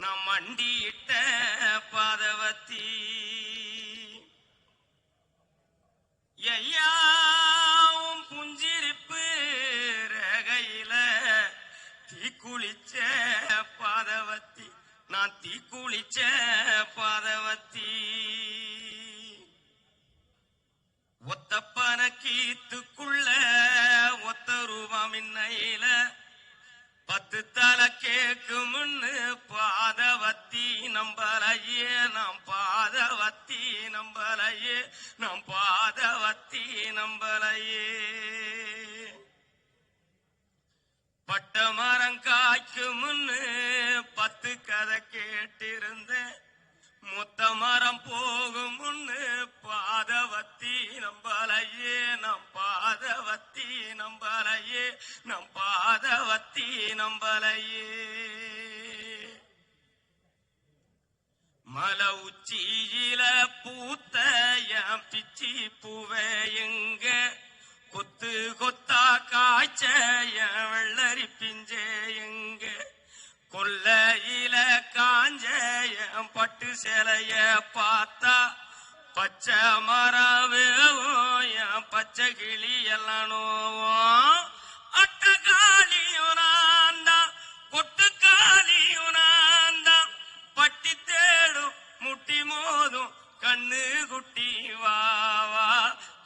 நான் மண்டியிட்ட பாதவத்தி ஐயாவும் புஞ்சிருப்பு ரகையில தீக்குளிச்ச பாதவத்தி நான் தீக்குளிச்ச பாதவத்தி ஒத்தப்பன கீத்துக்குள்ள ஒத்த ரூபம் இன்னையில 10 தலை கேக்குமுன்னு பாதவத்தி நம்பலையே நாம் பாதவத்தி நம்பலையே நாம் பாதவத்தி நம்பலையே பட்ட மரம் காய்க்குமுன்னு 10 கதை கேட்டிருந்தேன் மொத்த மரம் போகும் முன்னு பாதவத்தி நம்பலையே நம் பாதவத்தி நம்பலையே நம் பாதவத்தி நம்பலையே மலை உச்சியில பூத்த என் பிச்சி பூவே எங்க கொத்து கொத்தா காய்ச்ச என் வெள்ளரி பிஞ்சே எங்க கொல்லையில காஞ்ச என் பட்டு சேலைய பார்த்தா பச்சை மரவேவும் என் பச்சை கிளி எல்லாம் நோவும் அட்டகாலியும் நான்தான் கொட்டுக்காலியும் நான்தான் பட்டி தேடும் முட்டி மோதும் கண்ணு குட்டி வாவா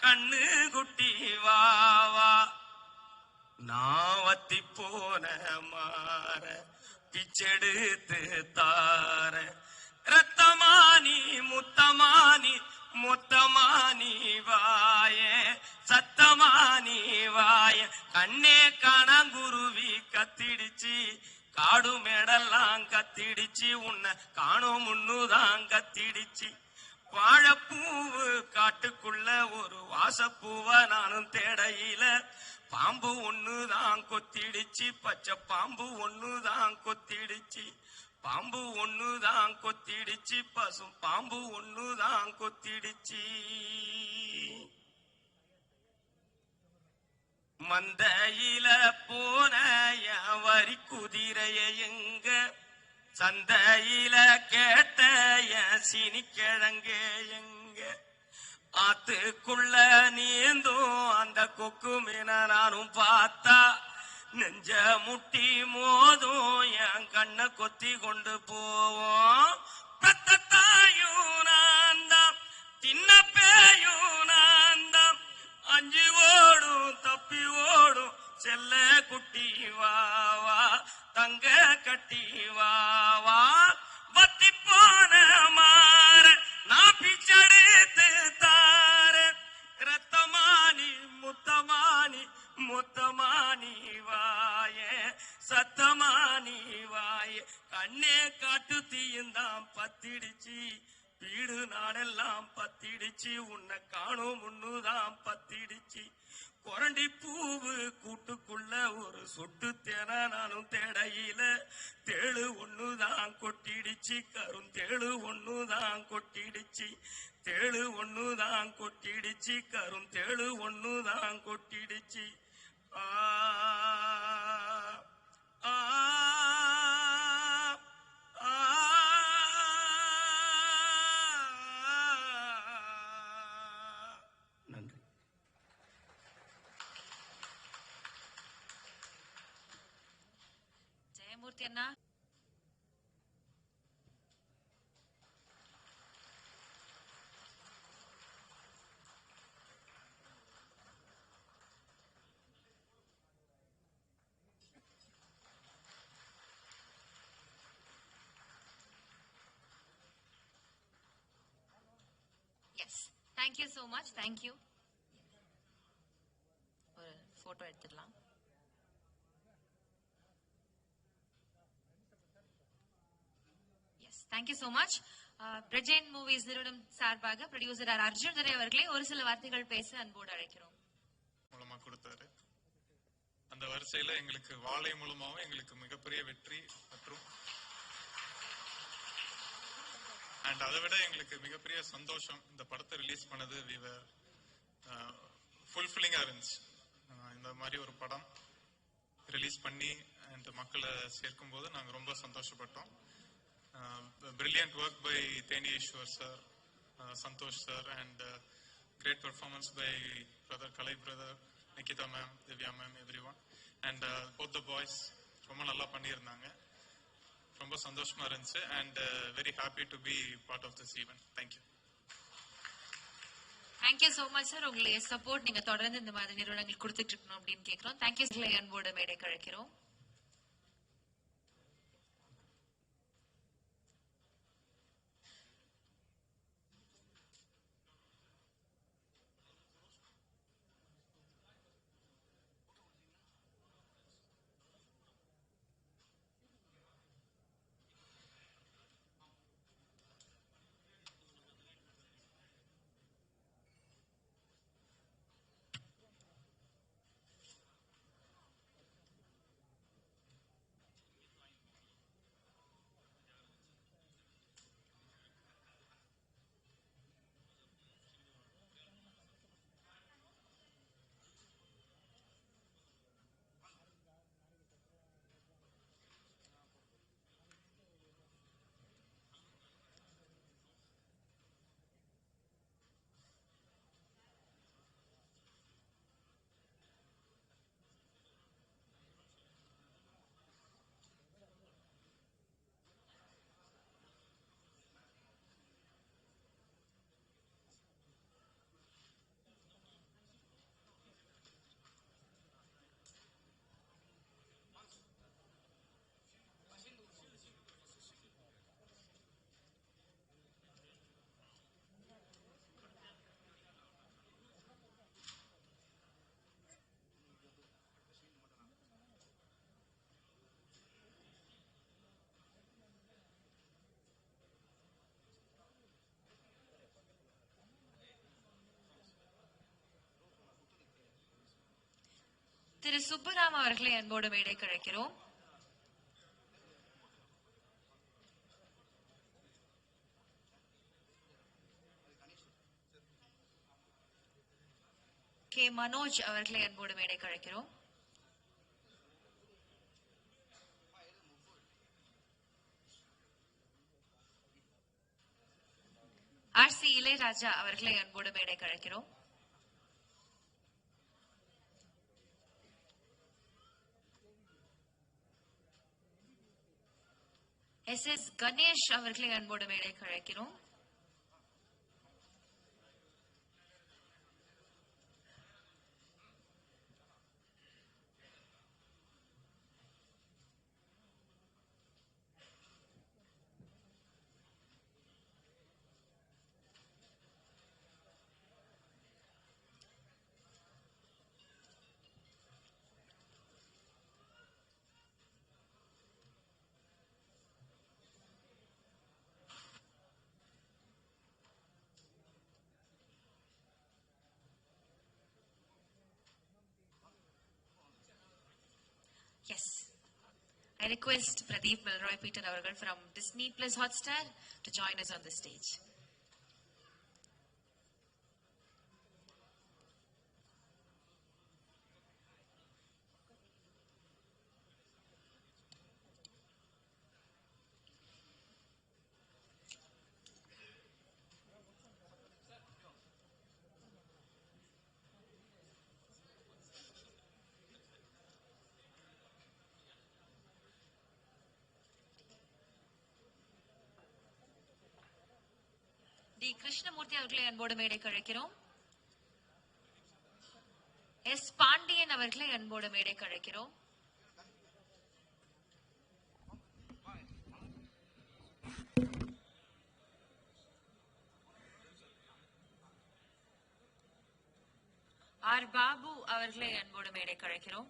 கண்ணு குட்டி வாவா நான் வத்தி போன மாற பிச்செடுத்து தார ரத்தமானி முத்தமானி மொத்தமானி வாய சத்தமானி வாய கண்ணே காணாங்குருவி கத்திடுச்சு காடு மேடெல்லாம் கத்திடுச்சு உன்னை காணும் முன்னுதான் கத்திடுச்சு வாழைப்பூவு காட்டுக்குள்ள ஒரு வாசப்பூவ நானும் தேடையில பாம்பு ஒண்ணுதான் கொத்திடுச்சு பச்சை பாம்பு ஒண்ணுதான் கொத்திடுச்சு பாம்பு ஒண்ணுதான் கொத்திடுச்சு பசும் பாம்பு ஒண்ணுதான் கொத்திடுச்சு மந்தையில போன என் வரி குதிரைய எங்க சந்தையில கேட்ட என் சினிக்கிழங்க எங்க ஆத்துக்குள்ள நீந்தும் அந்த கொக்கு மீன நானும் பார்த்தா நெஞ்ச முட்டி மோதும் என் கண்ணை கொத்தி கொண்டு போவோம் பெத்தத்தாயும் நான்தான் தின்ன பேயும் நான்தான் அஞ்சு ஓடும் தப்பி ஓடும் செல்ல குட்டி வாவா தங்க கட்டி வாவா பத்தி போன மாற நான் பிச்செடுத்து தார ரத்தமானி முத்தமானி முத்தமானி வாய சத்தமானி வாய கண்ணே காட்டு தீயுந்தான் பத்திடுச்சு வீடு நாடெல்லாம் பத்திடுச்சு உன்னை காணும் முன்னுதான் பத்திடுச்சு கொரண்டி பூவு கூட்டுக்குள்ள ஒரு சொட்டு தேன நானும் தேடையில தேழு ஒண்ணுதான் கொட்டிடுச்சு கருந்தேழு ஒண்ணுதான் கொட்டிடுச்சு தேழு ஒண்ணுதான் கொட்டிடுச்சு கருந்தேழு ஒண்ணுதான் கொட்டிடுச்சு ஆ ஆ ஜெயமூர்த்தி அண்ணா yes thank you so much thank you ஒரு போட்டோ எடுத்துடலாம் தேங்க்யூ சோ மச் பிரஜேன் மூவிஸ் நிறுவனம் சார்பாக ப்ரொடியூசர் அர்ஜுன் துரை அவர்களை ஒரு சில வார்த்தைகள் பேச அன்போடு அழைக்கிறோம் மூலமா கொடுத்தாரு அந்த வரிசையில எங்களுக்கு வாழை மூலமாவும் எங்களுக்கு மிகப்பெரிய வெற்றி மற்றும் அண்ட் அதை விட எங்களுக்கு மிகப்பெரிய சந்தோஷம் இந்த படத்தை ரிலீஸ் பண்ணது ஃபுல்ஃபில்லிங்கா இருந்துச்சு இந்த மாதிரி ஒரு படம் ரிலீஸ் பண்ணி அண்ட் மக்களை சேர்க்கும் போது நாங்கள் ரொம்ப சந்தோஷப்பட்டோம் Brilliant work by Teni Ishwar sir, Santosh sir, and great performance by brother Kalai brother, Nikita ma'am, Divya ma'am, everyone. And both the boys ரொம்ப நல்லா பண்ணியிருந்தாங்க. ரொம்ப சந்தோஷமா இருந்துச்சு. And very happy to be part of this event. Thank you. Thank you so much sir. உங்களுடைய support நீங்க தொடர்ந்து இந்த மாதிரி நிறுவனங்கள் கொடுத்துட்டு இருக்கணும் அப்படின்னு கேட்கிறோம். தேங்க்யூ அன்போடு மேடை கழைக்கிறோம். திரு சுப்புராம் அவர்களை அன்போடு மேடை கழைக்கிறோம். கே மனோஜ் அவர்களை அன்போடு மேடை கழைக்கிறோம். ஆர் சி இளையராஜா அவர்களை அன்போடு மேடை கழைக்கிறோம். எஸ் எஸ் கணேஷ் அவர்களை அன்போடு மேடை கழைக்கிறோம். Yes. I request Pradeep Milroy Peter Avargal from Disney Plus Hotstar to join us on the stage. T Krishnamoorthy அவர்களை அன்போடு மேடை கழைக்கிறோம். எஸ் பாண்டியன் அவர்களை அன்போடு மேடை கழைக்கிறோம். ஆர் பாபு அவர்களை அன்போடு மேடை கழைக்கிறோம்.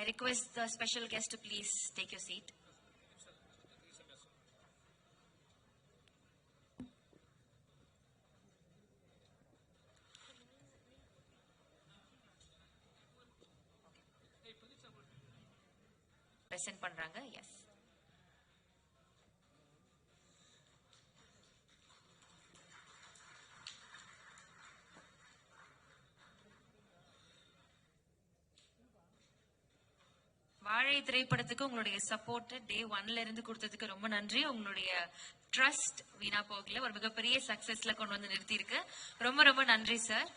I request the special guest to please take your seat. Present பண்றாங்க. Yes. வாழை திரைப்படத்துக்கு உங்களுடைய சப்போர்ட் டே 1ல இருந்து கொடுத்ததுக்கு ரொம்ப நன்றி. உங்களுடைய ட்ரஸ்ட் வீணா போகல, ஒரு மிகப்பெரிய சக்சஸ்ல கொண்டு வந்து நிறுத்தி இருக்கு. ரொம்ப ரொம்ப நன்றி சார்.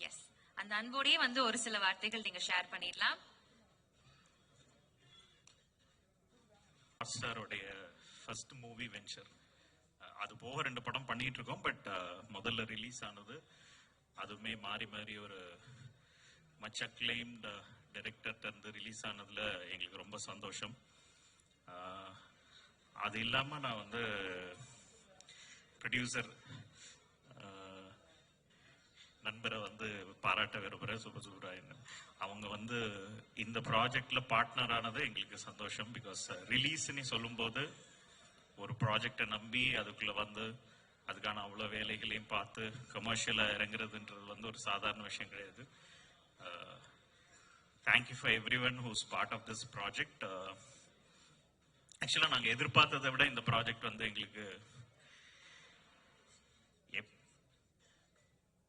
எஸ், அந்த அன்போடயே வந்து ஒரு சில வார்த்தைகள் நீங்க ஷேர் பண்ணிடலாம். ஹாட்ஸ்டாரோடைய ஃபர்ஸ்ட் மூவி வெஞ்சர், அது போக 2 படம் பண்ணிட்டு இருக்கோம். பட் முதல்ல ரிலீஸ் ஆனது அதுவுமே மாறி மாறி ஒரு மச் அக்ளைம்டு டைரக்டர்கிட்ட இருந்து ரிலீஸ் ஆனதுல எங்களுக்கு ரொம்ப சந்தோஷம். அது இல்லாம நான் வந்து ப்ரொடியூசர் நண்பரை வந்து பாராட்ட விரும்புகிறேன், சுபசுப்ராயன். அவங்க வந்து இந்த ப்ராஜெக்ட்ல பார்ட்னர் ஆனது எங்களுக்கு சந்தோஷம். பிகாஸ் ரிலீஸ்ன்னு சொல்லும்போது ஒரு ப்ராஜெக்டை நம்பி அதுக்குள்ள வந்து அதுக்கான அவ்வளோ வேலைகளையும் பார்த்து கமர்ஷியலாக இறங்குறதுன்றது வந்து ஒரு சாதாரண விஷயம் கிடையாது. Thank you for everyone who's part of this project. ஆக்சுவலாக நாங்கள் எதிர்பார்த்ததை விட இந்த ப்ராஜெக்ட் வந்து எங்களுக்கு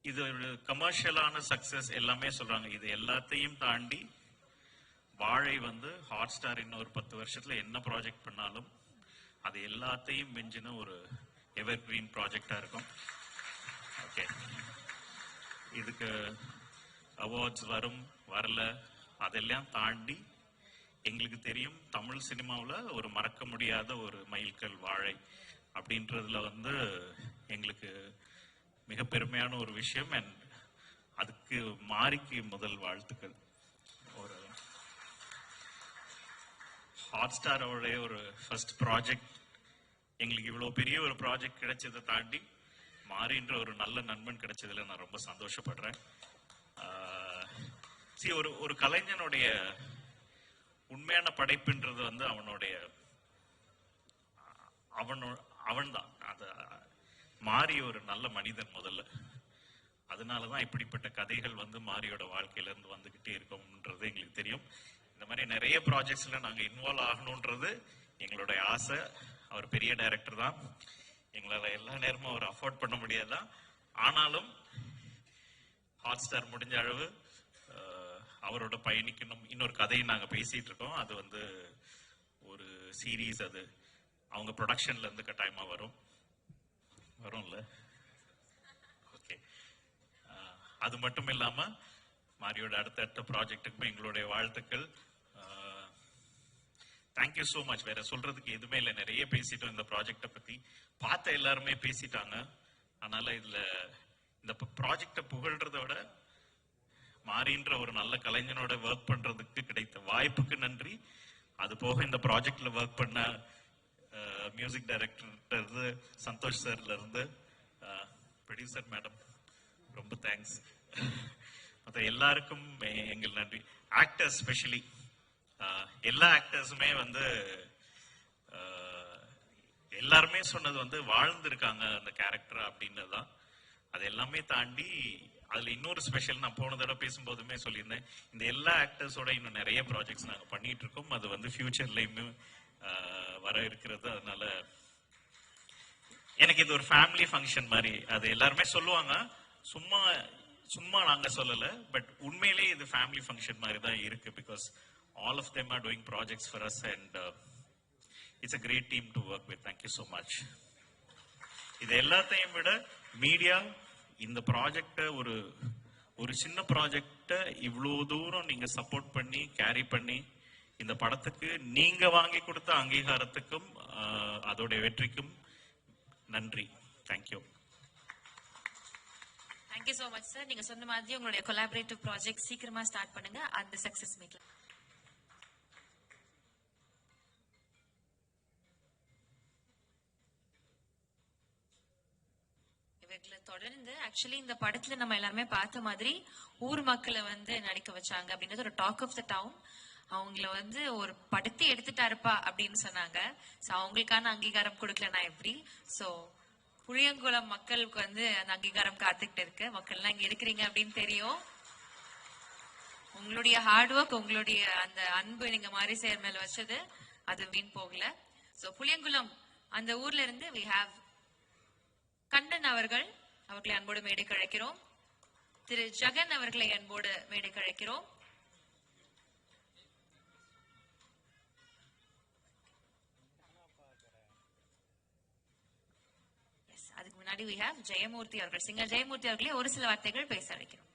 இது ஒரு கமர்ஷியலான சக்சஸ் எல்லாமே சொல்றாங்க. இது எல்லாத்தையும் தாண்டி வாழை வந்து ஹாட் ஸ்டார் இன்னொரு 10 வருஷத்துல என்ன ப்ராஜெக்ட் பண்ணாலும் அது எல்லாத்தையும் மிஞ்சின ஒரு எவர் கிரீன் ப்ராஜெக்டா இருக்கும். ஓகே, இதுக்கு அவார்ட்ஸ் வரும் வரல அதெல்லாம் தாண்டி எங்களுக்கு தெரியும் தமிழ் சினிமாவில் ஒரு மறக்க முடியாத ஒரு மைல்கல் வாழை அப்படின்றதுல வந்து எங்களுக்கு மிக பெருமையான ஒரு விஷயம். அண்ட் அதுக்கு மாறிக்கு முதல் வாழ்த்துக்கள். ஒரு ஹாட் ஸ்டாரோடைய ஒரு ஃபர்ஸ்ட் ப்ராஜெக்ட் எங்களுக்கு இவ்வளவு பெரிய ஒரு ப்ராஜெக்ட் கிடைச்சதை தாண்டி மாறின்ற ஒரு நல்ல நண்பன் கிடைச்சதுல நான் ரொம்ப சந்தோஷப்படுறேன். ஒரு கலைஞனுடைய உண்மையான படைப்புன்றது வந்து அவன்தான். அது மாறி ஒரு நல்ல மனிதன் முதல்ல. அதனாலதான் இப்படிப்பட்ட கதைகள் வந்து மாரியோட வாழ்க்கையில இருந்து வந்துகிட்டே இருக்கும்ன்றது எங்களுக்கு தெரியும். இந்த மாதிரி நிறைய ப்ராஜெக்ட்ஸ்ல நாங்க இன்வால்வ் ஆகணும்ன்றது எங்களுடைய ஆசை. அவர் பெரிய டைரக்டர் தான், எங்களால எல்லா நேரமும் அவர் அஃபோர்ட் பண்ண முடியாதான். ஆனாலும் ஹாட் ஸ்டார் முடிஞ்ச அளவு அவரோட பயணிக்கணும். இன்னொரு கதையை நாங்க பேசிட்டு இருக்கோம். அது வந்து ஒரு சீரீஸ், அது அவங்க ப்ரொடக்ஷன்ல இருந்து கட்டாயமா வரும்ல. ஓகே, அது மட்டும் இல்லாம மாரியோட அடுத்த ப்ராஜெக்டுக்குமே எங்களுடைய வாழ்த்துக்கள். Thank you so much. வேற சொல்றதுக்கு எதுவுமே இல்லை, நிறைய பேசிட்டோம் இந்த ப்ராஜெக்டை பத்தி. பார்த்த எல்லாருமே பேசிட்டாங்க. அதனால இதுல இந்த ப்ராஜெக்டை புகழ்றதை விட மாறின்ற ஒரு நல்ல கலைஞனோட ஒர்க் பண்றதுக்கு கிடைத்த வாய்ப்புக்கு நன்றி. அது போக இந்த ப்ராஜெக்ட்ல ஒர்க் பண்ண மியூசிக் டைரக்டர் இருந்து சந்தோஷ் சார்ல இருந்து ப்ரொடியூசர் மேடம் ரொம்ப தேங்க்ஸ். மற்ற எல்லாருக்கும் எங்கள் நன்றி. ஆக்டர்ஸ் ஸ்பெஷலி எல்லா ஆக்டர்ஸுமே வந்து எல்லாருமே சொன்னது வந்து வாழ்ந்திருக்காங்க அந்த கேரக்டர் அப்படின்னதுதான். அது எல்லாமே தாண்டி அதுல இன்னொரு ஸ்பெஷல், நான் போன தடவை பேசும்போதுமே சொல்லியிருந்தேன், இந்த எல்லா ஆக்டர்ஸோட இன்னும் நிறைய ப்ராஜெக்ட்ஸ் நாங்க பண்ணிட்டு இருக்கோம். அது வந்து ஃபியூச்சர்லயுமே வர இருக்கிறது. அதனால எனக்கு இது ஒரு ஃபேமிலி ஃபங்க்ஷன் மாதிரி. அது எல்லாருமே சொல்லுவாங்க, சும்மா நாங்க சொல்லல, பட் உண்மையிலேயே இது ஃபேமிலி ஃபங்க்ஷன் மாதிரி தான் இருக்கு. Because all of them are doing projects for us and it's a great team to work with. Thank you so much. இது எல்லாத்தையும் விட மீடியா இந்த ப்ராஜெக்ட ஒரு சின்ன ப்ராஜெக்ட இவ்வளவு தூரம் நீங்க சப்போர்ட் பண்ணி கேரி பண்ணி இந்த படத்துக்கு நீங்க வாங்கி கொடுத்த அங்கீகாரத்துக்கும் அதோட வெற்றிக்கும் நன்றி. Thank you. Thank you so much sir. நீங்க சொன்ன மாதிரி உங்களுடைய collaborative project சீக்கிரமா ஸ்டார்ட் பண்ணுங்க. அந்த சக்சஸ் மீட்ல எங்களை தொடர்ந்து ஆக்சுவலி இந்த படத்துல நம்ம எல்லாருமே பார்த்த மாதிரி ஊர் மக்களை வந்து நடிக்க வச்சாங்க அப்படின்றது ஒரு டாக் ஆஃப் த டவுன். அவங்கள வந்து ஒரு படத்தை எடுத்துட்டாருப்பா அப்படின்னு சொன்னாங்க. சோ அவங்களுக்கான அங்கீகாரம் கொடுக்கலன்னா எப்படி? சோ புளியங்குளம் மக்களுக்கு வந்து அந்த அங்கீகாரம் காத்துக்கிட்டு இருக்கு. மக்கள்லாம் இங்க இருக்கிறீங்க அப்படின்னு தெரியும். உங்களுடைய ஹார்ட் ஒர்க், உங்களுடைய அந்த அன்பு நீங்க மாரி சேர் மேல வச்சது அது வீண் போகல. சோ புளியங்குளம் அந்த ஊர்ல இருந்து we have கண்ணன் அவர்களை அன்போடு மேடைக்கு அழைக்கிறோம். திரு ஜெகன் அவர்களை அன்போடு மேடைக்கு அழைக்கிறோம். அதுக்கு முன்னாடி we have ஜெயமூர்த்தி அவர்கள், சிங்கர் ஜெயமூர்த்தி அவர்களே ஒரு சில வார்த்தைகள் பேச அழைக்கிறோம்.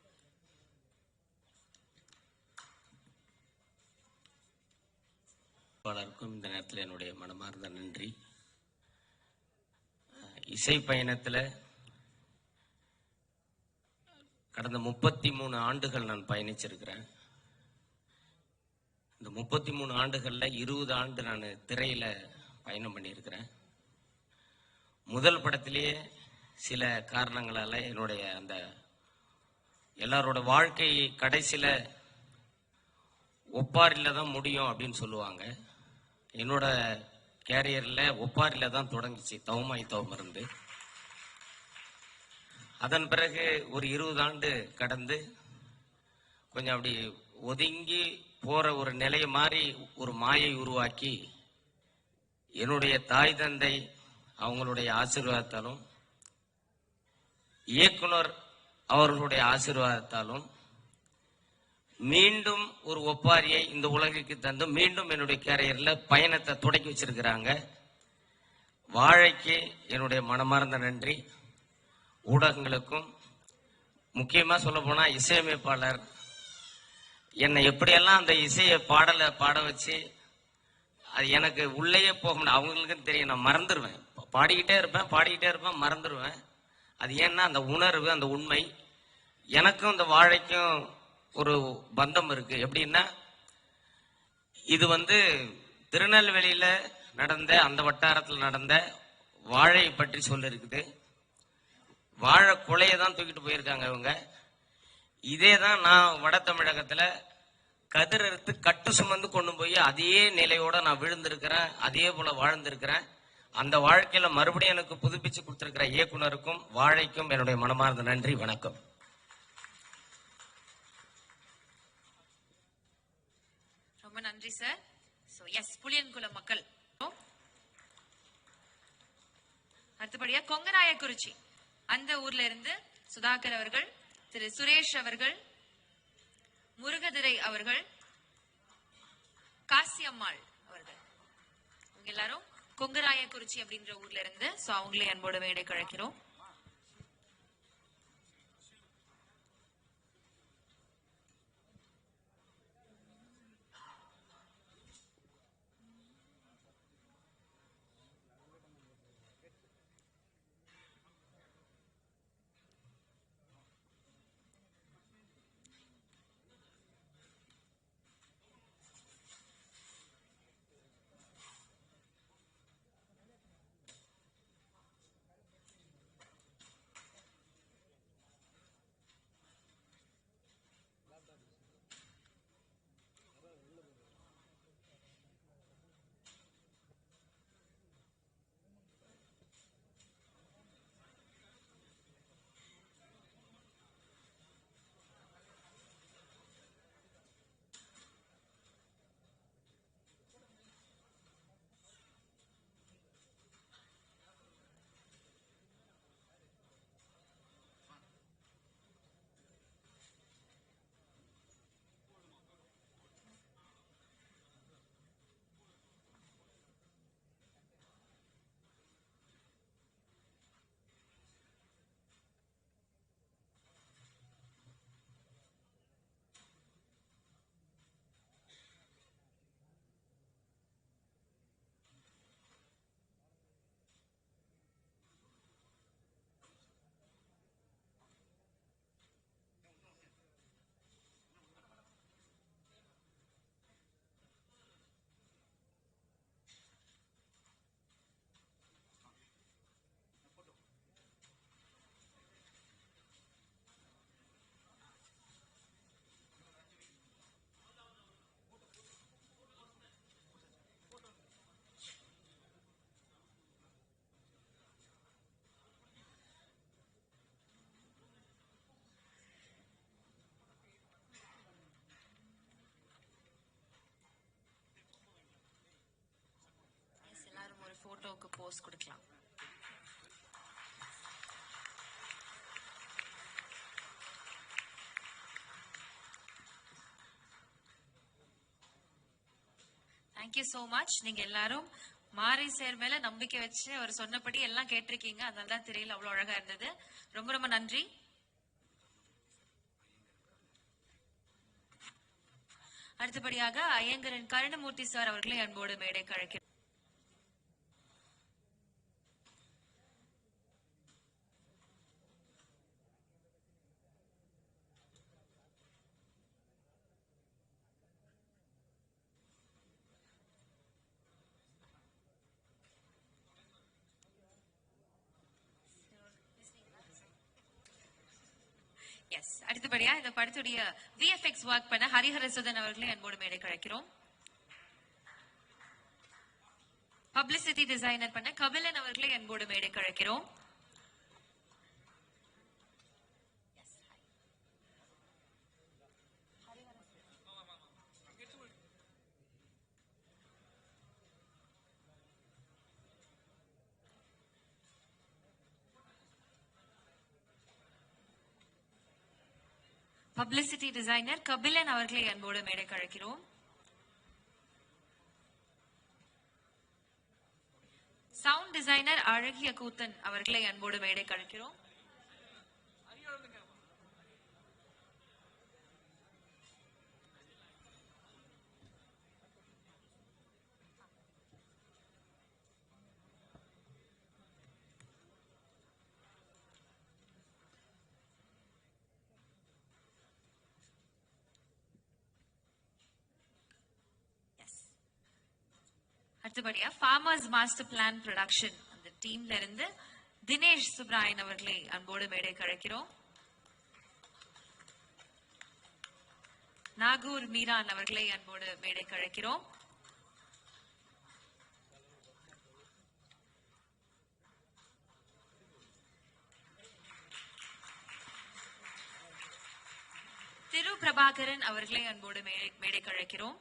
பலருக்கும் இந்த நேரத்தில் என்னுடைய மனமார்ந்த நன்றி. இசை பயணத்துல கடந்த 33 ஆண்டுகள் நான் பயணிச்சிருக்கிறேன். இந்த 33 ஆண்டுகள்ல 20 ஆண்டு நான் திரையில பயணம் பண்ணியிருக்கிறேன். முதல் படத்திலேயே சில காரணங்களால என்னுடைய அந்த எல்லாரோட வாழ்க்கை கடைசியில ஒப்பாரில தான் முடியும் அப்படின்னு சொல்லுவாங்க. என்னோட கேரியர்ல ஒப்பாரில தான் தொடங்கிச்சு, தவமாய் தவமருந்து. அதன் பிறகு ஒரு 20 ஆண்டு கடந்து கொஞ்சம் அப்படி ஒதுங்கி போற ஒரு நிலைய மாதிரி ஒரு மாயை உருவாக்கி என்னுடைய தாய் தந்தை அவங்களுடைய ஆசீர்வாதத்தாலும் இயக்குனர் அவர்களுடைய ஆசீர்வாதத்தாலும் மீண்டும் ஒரு ஒப்பாரியை இந்த உலகிற்கு தந்து மீண்டும் என்னுடைய கேரியர்ல பயணத்தை தொடக்கி வச்சிருக்கிறாங்க. வாழைக்கு என்னுடைய மனமார்ந்த நன்றி. ஊடகங்களுக்கும் முக்கியமா சொல்ல போனா இசையமைப்பாளர் என்னை எப்படியெல்லாம் அந்த இசையை பாட வச்சு அது எனக்கு உள்ளேயே போக முடியும். அவங்களுக்கும் தெரியும், நான் மறந்துடுவேன், பாடிக்கிட்டே இருப்பேன் மறந்துடுவேன். அது ஏன்னா அந்த உணர்வு, அந்த உண்மை. எனக்கும் இந்த வாழைக்கும் ஒரு பந்தம் இருக்கு. எப்படின்னா இது வந்து திருநெல்வேலியில நடந்த அந்த வட்டாரத்தில் நடந்த வாழை பற்றி சொல்ல இருக்குது. வாழை கொலையை தான் தூக்கிட்டு போயிருக்காங்க இவங்க. இதே தான் நான் வட தமிழகத்துல கதிர் அறுத்து கட்டு சுமந்து கொண்டு போய் அதே நிலையோட நான் விழுந்திருக்கிறேன், அதே போல வாழ்ந்திருக்கிறேன். அந்த வாழ்க்கையில மறுபடியும் எனக்கு புதுப்பிச்சு கொடுத்திருக்கிற இயக்குனருக்கும் வாழைக்கும் என்னுடைய மனமார்ந்த நன்றி, வணக்கம். ரொம்ப நன்றி சார். சோ எஸ், புளியன்குளம் மக்கள். அடுத்தபடியா கொங்கராயக்குறிச்சி அந்த ஊர்ல இருந்து சுதாகர் அவர்கள், திரு சுரேஷ் அவர்கள், முருகதுரை அவர்கள், காசியம்மாள் அவர்கள், இவங்க எல்லாரும் கொங்கராயக்குறிச்சி அப்படின்ற ஊர்ல இருந்து. சோ அவங்களே அன்போட மேடை கழைக்கிறோம். ரோஸ் கொடுக்கலாம். Thank you so much. நீங்க எல்லாரும் மாரி சார் மேல நம்பிக்கை வச்சு அவர் சொன்னபடி எல்லாம் கேட்டிருக்கீங்க. அதனாலதான் திரையில அவ்வளவு அழகா இருந்தது. ரொம்ப ரொம்ப நன்றி. அடுத்தபடியாக ஐயங்கரன் கருணமூர்த்தி சார் அவர்களை அன்போடு மேடை கழைக்கிறோம். எஸ், அடுத்தபடியா இந்த படத்துடைய விஎஃப்எக்ஸ் ஒர்க் பண்ண ஹரிஹரசுதன் அவர்களை அன்போடு மேடை கழைக்கிறோம். பப்ளிசிட்டி டிசைனர் பண்ண கபிலன் அவர்களை அன்போடு மேடை கழைக்கிறோம். பப்ளிசிட்டி டிசைனர் கபிலன் அவர்களை அன்போடு மேடை கழைக்கிறோம். சவுண்ட் டிசைனர் அழகிய கூத்தன் அவர்களை அன்போடு மேடை கழைக்கிறோம். அடுத்தபடியா ஃபார்மர்ஸ் மாஸ்டர் பிளான் ப்ரொடக்ஷன் அந்த டீம்ல இருந்து தினேஷ் சுப்ராயன் அவர்களை அன்போடு மேடை கழைக்கிறோம். நாகூர் மீரான் அவர்களை அன்போடு மேடை கழைக்கிறோம். திரு பிரபாகரன் அவர்களை அன்போடு மேடை கழைக்கிறோம்.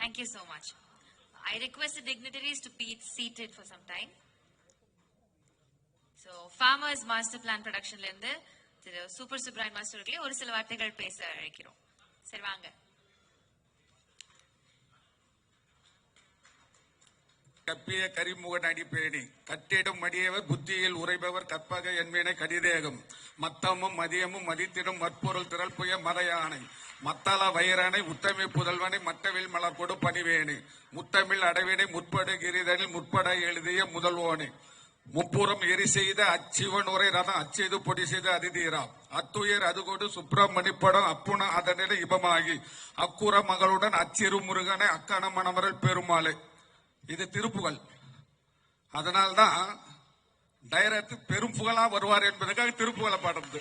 Thank you so much. I request the dignitaries to be seated for some time. So, Farmers Master Plan Production ல இருந்து திரு சூப்பர் சுப்ராயன் மாஸ்டர்களே ஒரு சில வார்த்தைகள் பேச அழைக்கிறோம். சரி வாங்க. கப்பிய கரிமுகன் அடிப்பேணி கட்டிடம் மடியவர் புத்தியில் உரைபவர் கற்பக என்பேனை கடிதேகம் மத்தமும் மதியமும் மதித்திடும் மற்பொருள் திரள் புய மலையானை மத்தாள வைரானை உத்தமி புதல்வனை மட்டவில் மலர் கொடு பணிவேணி முத்தமிழ் அடைவேனை முற்படு கிரிதனில் முற்பட எழுதிய முதல்வோனை முப்புறம் எரி செய்த அச்சிவன் உரை ரதம் அச்செய்து பொடி செய்த அதிதீராம் அத்துயர் அதுகொடு சுப்பிரமணிப்படம் அப்புன அதனிட இபமாகி அக்குற மகளுடன் அச்சிறு முருகனை அக்கண மணமரல் பெருமாளை. இது திருப்புகழ். அதனால்தான் டைரக்ட் பெரும் புகழா வருவார் என்பதற்காக திருப்புகழை பாடுறது.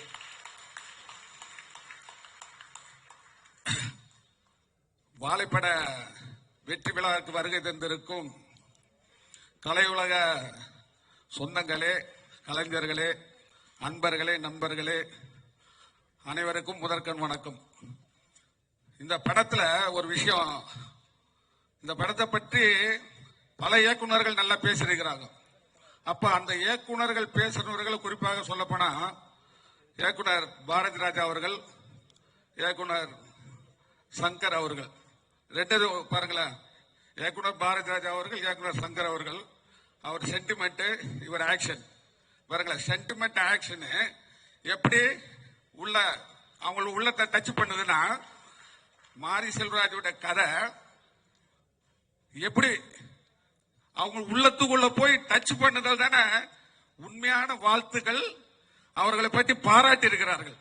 வாழைப்பட வெற்றி விழாவுக்கு வருகை தந்திருக்கும் கலையுலக சொந்தங்களே, கலைஞர்களே, அன்பர்களே, நண்பர்களே, அனைவருக்கும் முதற்கண் வணக்கம். இந்த படத்துல ஒரு விஷயம், இந்த படத்தை பற்றி பல இயக்குநர்கள் நல்லா பேசியிருக்கிறாங்க. அப்ப அந்த இயக்குநர்கள் பேசுறவர்கள் குறிப்பாக சொல்ல போனா இயக்குனர் பாரதி ராஜா அவர்கள், இயக்குனர் சங்கர் அவர்கள், ரெண்டு பாருங்களேன். இயக்குனர் பாரதி ராஜா அவர்கள், இயக்குனர் சங்கர் அவர்கள். அவர் சென்டிமெண்ட், இவர் ஆக்ஷன். பாருங்களேன், சென்டிமெண்ட் ஆக்ஷன் எப்படி உள்ள அவங்கள உள்ளத்தை டச் பண்ணுதுன்னா மாரி செல்வராஜோட கதை எப்படி அவங்க உள்ளத்துக்குள்ள போய் டச் பண்ணதால் தானே உண்மையான வாழ்த்துக்கள் அவர்களை பற்றி பாராட்டி இருக்கிறார்கள்.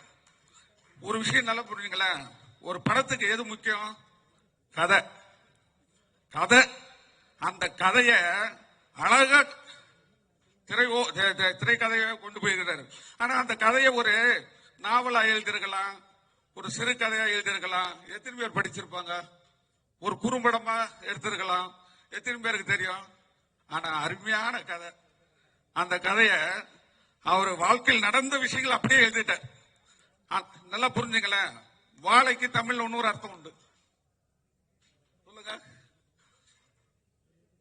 ஒரு விஷயம் நல்லா புரிஞ்சுங்களேன், ஒரு படத்துக்கு எது முக்கியம்? கதை. கதை, அந்த கதைய அழகா திரைக்கதையை கொண்டு போயிருக்கிறாரு. ஆனா அந்த கதையை ஒரு நாவலா எழுதியிருக்கலாம், ஒரு சிறு கதையா எழுதியிருக்கலாம். எத்தனை பேர் படிச்சிருப்பாங்க? ஒரு குறும்படமா எடுத்திருக்கலாம், எத்தனை பேருக்கு தெரியும்? ஆனா அருமையான கதை. அந்த கதைய அவர் வாழ்க்கையில் நடந்த விஷயங்கள் அப்படியே எழுதிட்டார். நல்லா புரிஞ்சுங்களேன். வாழைக்கு தமிழ்ல இன்னொரு அர்த்தம் உண்டு. சொல்லுங்க.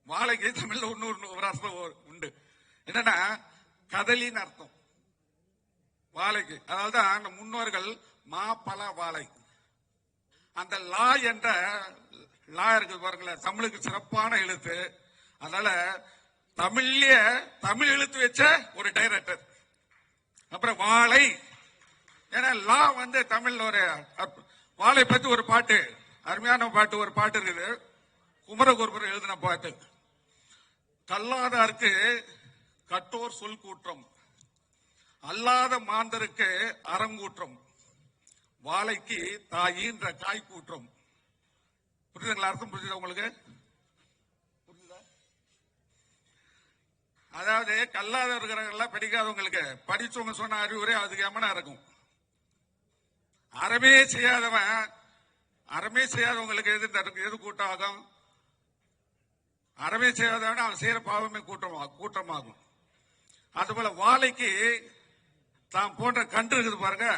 வாழைக்கு தமிழ்ல இன்னொரு அர்த்தம் உண்டு. என்னன்னா கதலின்னு அர்த்தம் வாழைக்கு. அதாவது அந்த முன்னோர்கள் மா பல வாழை, அந்த லா என்ற லா இருக்கு பாருங்களேன், தமிழுக்கு சிறப்பான எழுத்து. அதனால தமிழ்லயே தமிழ் எழுத்து வச்ச ஒரு டைரக்டர். அப்புறம் வாழை, ஏன்னா லா வந்து தமிழ்ல ஒரு வாழை பத்தி ஒரு பாட்டு, அருமையான பாட்டு, ஒரு பாட்டு இருக்குது, குமரகுருபர் எழுதின பாட்டு. கல்லாதாருக்கு கட்டோர் சொல் கூற்றம், அல்லாத மாந்தருக்கு அறங்கூற்றம், வாழைக்கு தாயின்ற காய் கூற்றம். புரியுதுங்களா? அர்த்தம் புரியுதா உங்களுக்கு? புரியுதா? அதாவது கல்லாத இருக்கிறவங்க படிக்காதவங்களுக்கு படிச்சவங்க சொன்ன அறிவுரை அதுக்கு எமனா இருக்கும். அறமே செய்யாதவங்களுக்கு எது கூட்டமாகும்? அறமே செய்யாதவன் அவன் செய்யற பாவமே கூட்டமாகும். அதுபோல வாழைக்கு தான் போன்ற கன்று இருக்குது பாருங்க,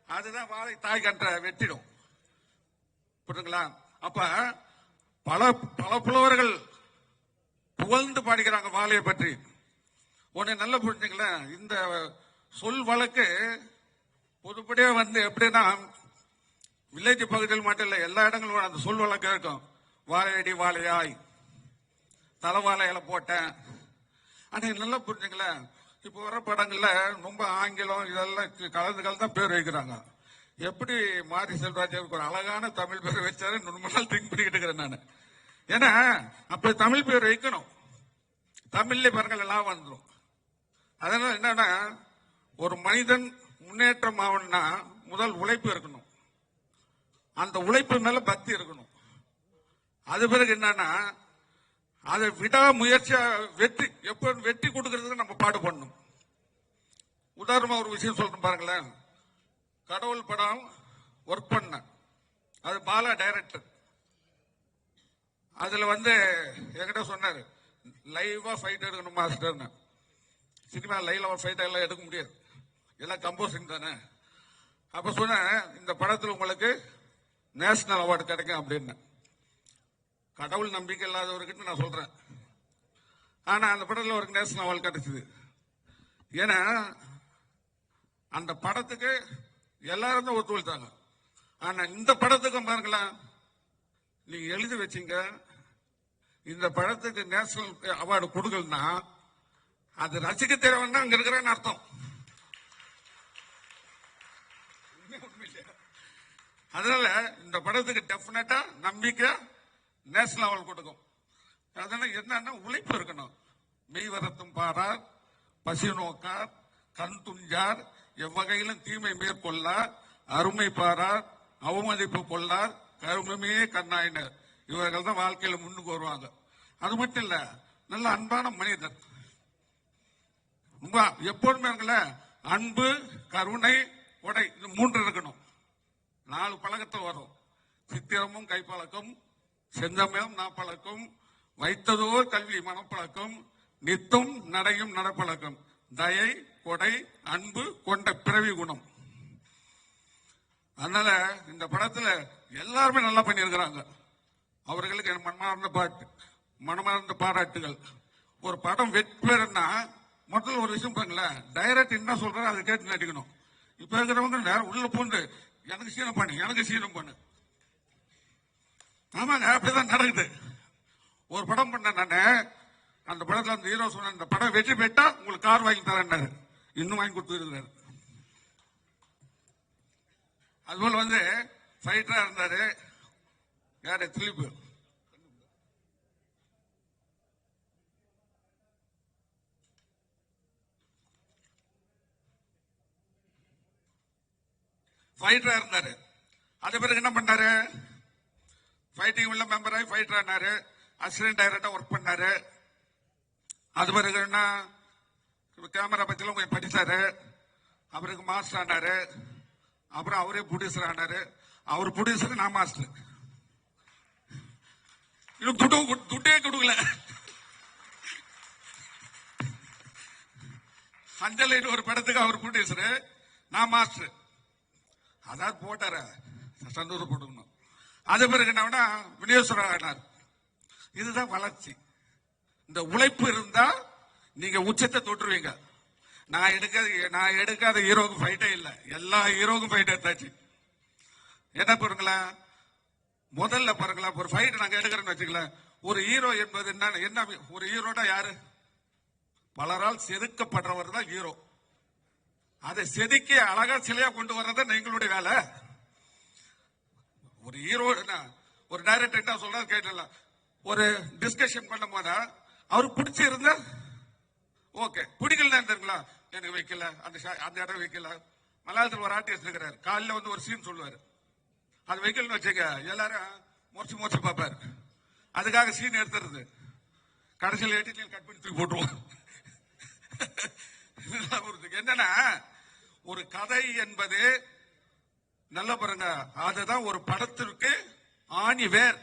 அதுதான் வாழை தாய் கன்றை வெட்டிடும். புரியுதுங்களா? அப்ப பல பல புலவர்கள் புகழ்ந்து பாடிக்கிறாங்க வாழையை பற்றி. உன்னை நல்லா புரிஞ்சுங்களேன். இந்த சொல் வழக்கு பொதுப்படியா வந்து எப்படின்னா வில்லேஜ் பகுதியில் மட்டும் இல்ல, எல்லா இடங்களும் அந்த சொல் வழக்கு இருக்கும். வாழையடி வாழையாய், தலைவாழையில போட்டேன். ஆனா நல்லா புரிஞ்சுங்களேன், இப்ப வர படங்கள்ல ரொம்ப ஆங்கிலம் இதெல்லாம் கலந்து தான் பேர் வைக்கிறாங்க. எப்படி மாரி செல்வராஜ் ஒரு அழகான தமிழ் பேர் வச்சாரு ரொம்ப நாள் திங்க் பண்ணிக்கிட்டு இருக்கிறேன் நான். ஏன்னா அப்ப தமிழ் பேர் வைக்கணும், தமிழ்ல பாருங்கள் எல்லாம் வந்துடும். அதனால என்னன்னா ஒரு மனிதன் முன்னேற்றம் ஆகணும்னா முதல் உழைப்பு இருக்கணும், அந்த உழைப்பு மேல பக்தி இருக்கணும். அது பிறகு என்னன்னா அதை விடாமுயற்சியா வெற்றி கொடுக்கறதுக்கு நம்ம பாடுபடணும். உதாரணமா ஒரு விஷயம் சொல்றேன் பாருங்களேன். கடவுள் படம் ஒர்க் பண்ண, அது பாலா டைரக்டர். அதுல வந்து என்கிட்ட சொன்னாரு, லைவா ஃபைட் எடுக்கணும் மாஸ்டர்னு. சினிமா லைவா ஃபைட் எல்லாம் எடுக்க முடியாது, எல்லாம் கம்போசிங் தானே. அப்ப சொன்ன இந்த படத்துல உங்களுக்கு நேஷனல் அவார்டு கிடைக்கும் அப்படின்னு. கடவுள் நம்பிக்கை இல்லாதவர்கிட்ட நான் சொல்றேன். ஆனா அந்த படத்துல ஒரு நேஷனல் அவார்டு கிடைச்சது. ஏன்னா அந்த படத்துக்கு எல்லாரும் தான் ஒத்துழைத்தாங்க. ஆனா இந்த படத்துக்கு பாருங்களேன், நீங்க எழுதி வச்சீங்க இந்த படத்துக்கு நேஷனல் அவார்டு கொடுக்கலன்னா அது ரசிக்க தேவைன்னா அங்க இருக்கிறேன்னு அர்த்தம். அதனால இந்த படத்துக்கு டெபினட்டா நம்பிக்கை நேஷனல் அவார்டு கொடுக்கும். அதனால என்னன்னா உழைப்பு இருக்கணும். மெய் வரத்தும் பாரார், பசி நோக்கார், கண் துஞ்சார், எவ்வகையிலும் தீமை மேற்கொள்ளார், அருமை பாரார், அவமதிப்பு கொள்ளார், கருமமே கண்ணாயினர். இவர்கள் தான் வாழ்க்கையில முன்னுக்கு வருவாங்க. அது மட்டும் இல்ல, நல்ல அன்பான மனிதர். எப்போதுமே அன்பு, கருணை, கொடை, இது மூன்று இருக்கணும். 4 பழக்கத்தில் வரும். சித்திரமும் கைப்பழக்கம், செந்தமிழும் நாப்பழக்கம், வைத்ததோர் கல்வி மனப்பழக்கம், நித்தும் நடையும் நடப்பழக்கம், தயை, கொடை, அன்பு கொண்ட பிறவி குணம். அதனால இந்த படத்துல எல்லாருமே நல்லா பண்ணியிருக்கிறாங்க. அவர்களுக்கு மனமார்ந்த பாராட்டுகள். ஒரு படம் வெற்றி பெறனா முதல்ல ஒரு விஷயம் பாருங்களேன், டைரக்ட் என்ன சொல்றாரு அதை கேட்டு நடிக்கணும். இப்ப இருக்கிறவங்க உள்ள பூண்டு எனக்கு சீனம் பண்ணு. ஆமாங்க, அப்படிதான் நடக்குது. ஒரு படம் பண்ண நானு, அந்த படத்துல அந்த ஹீரோ சொன்ன இந்த படம் வெற்றி பெற்றா உங்களுக்கு கார் வாங்கி தரேன்னாரு. இன்னும் வாங்கி கொடுத்துருக்காரு. அதுபோல வந்து ஃபைட்டரா இருந்தாரு, யாரு திலீப்? ஃபைட்டரா இருந்தாரு. அது பிறகு என்ன பண்ணாரு? ஃபைட்டிங் உள்ள மெம்பர் ஆகி ஃபைட்டர் ஆனாரு. அசிஸ்டன்ட் டைரக்டா ஒர்க் பண்ணாரு. அது பிறகு என்ன, கேமரா பத்திலாம் கொஞ்சம் படிச்சாரு. அவருக்கு மாஸ்டர் ஆனாரு. அப்புறம் அவரே ப்ரொடியூசர் ஆனாரு. அவர் ப்ரொடியூசர், நான் மாஸ்டர். துட்டே கொடுக்கல. அஞ்சலின்னு ஒரு படத்துக்கு அவர் ப்ரொடியூசர், நான் மாஸ்டர். அதாவது போட்டார சந்தோஷப்படணும். அது பிறகு என்ன விநியோகஸ்தர் ஆனார். இதுதான் வளர்ச்சி. இந்த உழைப்பு இருந்தா நீங்க உச்சத்தை தொட்டுருவீங்க. நான் எடுக்காத ஹீரோக்கு ஃபைட்டே இல்லை. எல்லா ஹீரோக்கும் ஃபைட் எடுத்தாச்சு. என்ன பாருங்களேன், முதல்ல பாருங்களேன், ஒரு ஃபைட் நாங்க எடுக்கிறோம்னு வச்சுக்கலாம். ஒரு ஹீரோ என்பது என்ன? ஒரு ஹீரோனா யாரு? பலரால் செதுக்கப்படுறவர் தான் ஹீரோ. அதை செதுக்கி அழகா சிலையா கொண்டு வர்றது எங்களுடைய வேலை. ஒரு ஹீரோ ஒரு டைரக்டர் என்ன சொல்றாரு கேட்டல, ஒரு டிஸ்கஷன் பண்ணும் போது அவருக்கு பிடிச்சிருந்தா ஓகே, பிடிக்கல தெரியுங்களா, எனக்கு வைக்கல, அந்த இடம் வைக்கல. மலையாளத்தில் ஒரு ஆர்டிஸ்ட் இருக்கிறார், காலையில் வந்து ஒரு சீன் சொல்லுவாரு, அது வைக்கலன்னு வச்சுக்க எல்லாரும் முறைச்சு பார்ப்பாரு. அதுக்காக சீன் எடுத்துறது, கடைசியில் எடிட்டிங் கட் பண்ணி தூக்கி போட்டுருவோம். என்னன்னா, ஒரு கதை என்பது நல்ல பாருங்க, அதுதான் ஒரு படத்திற்கு ஆணி வேர்.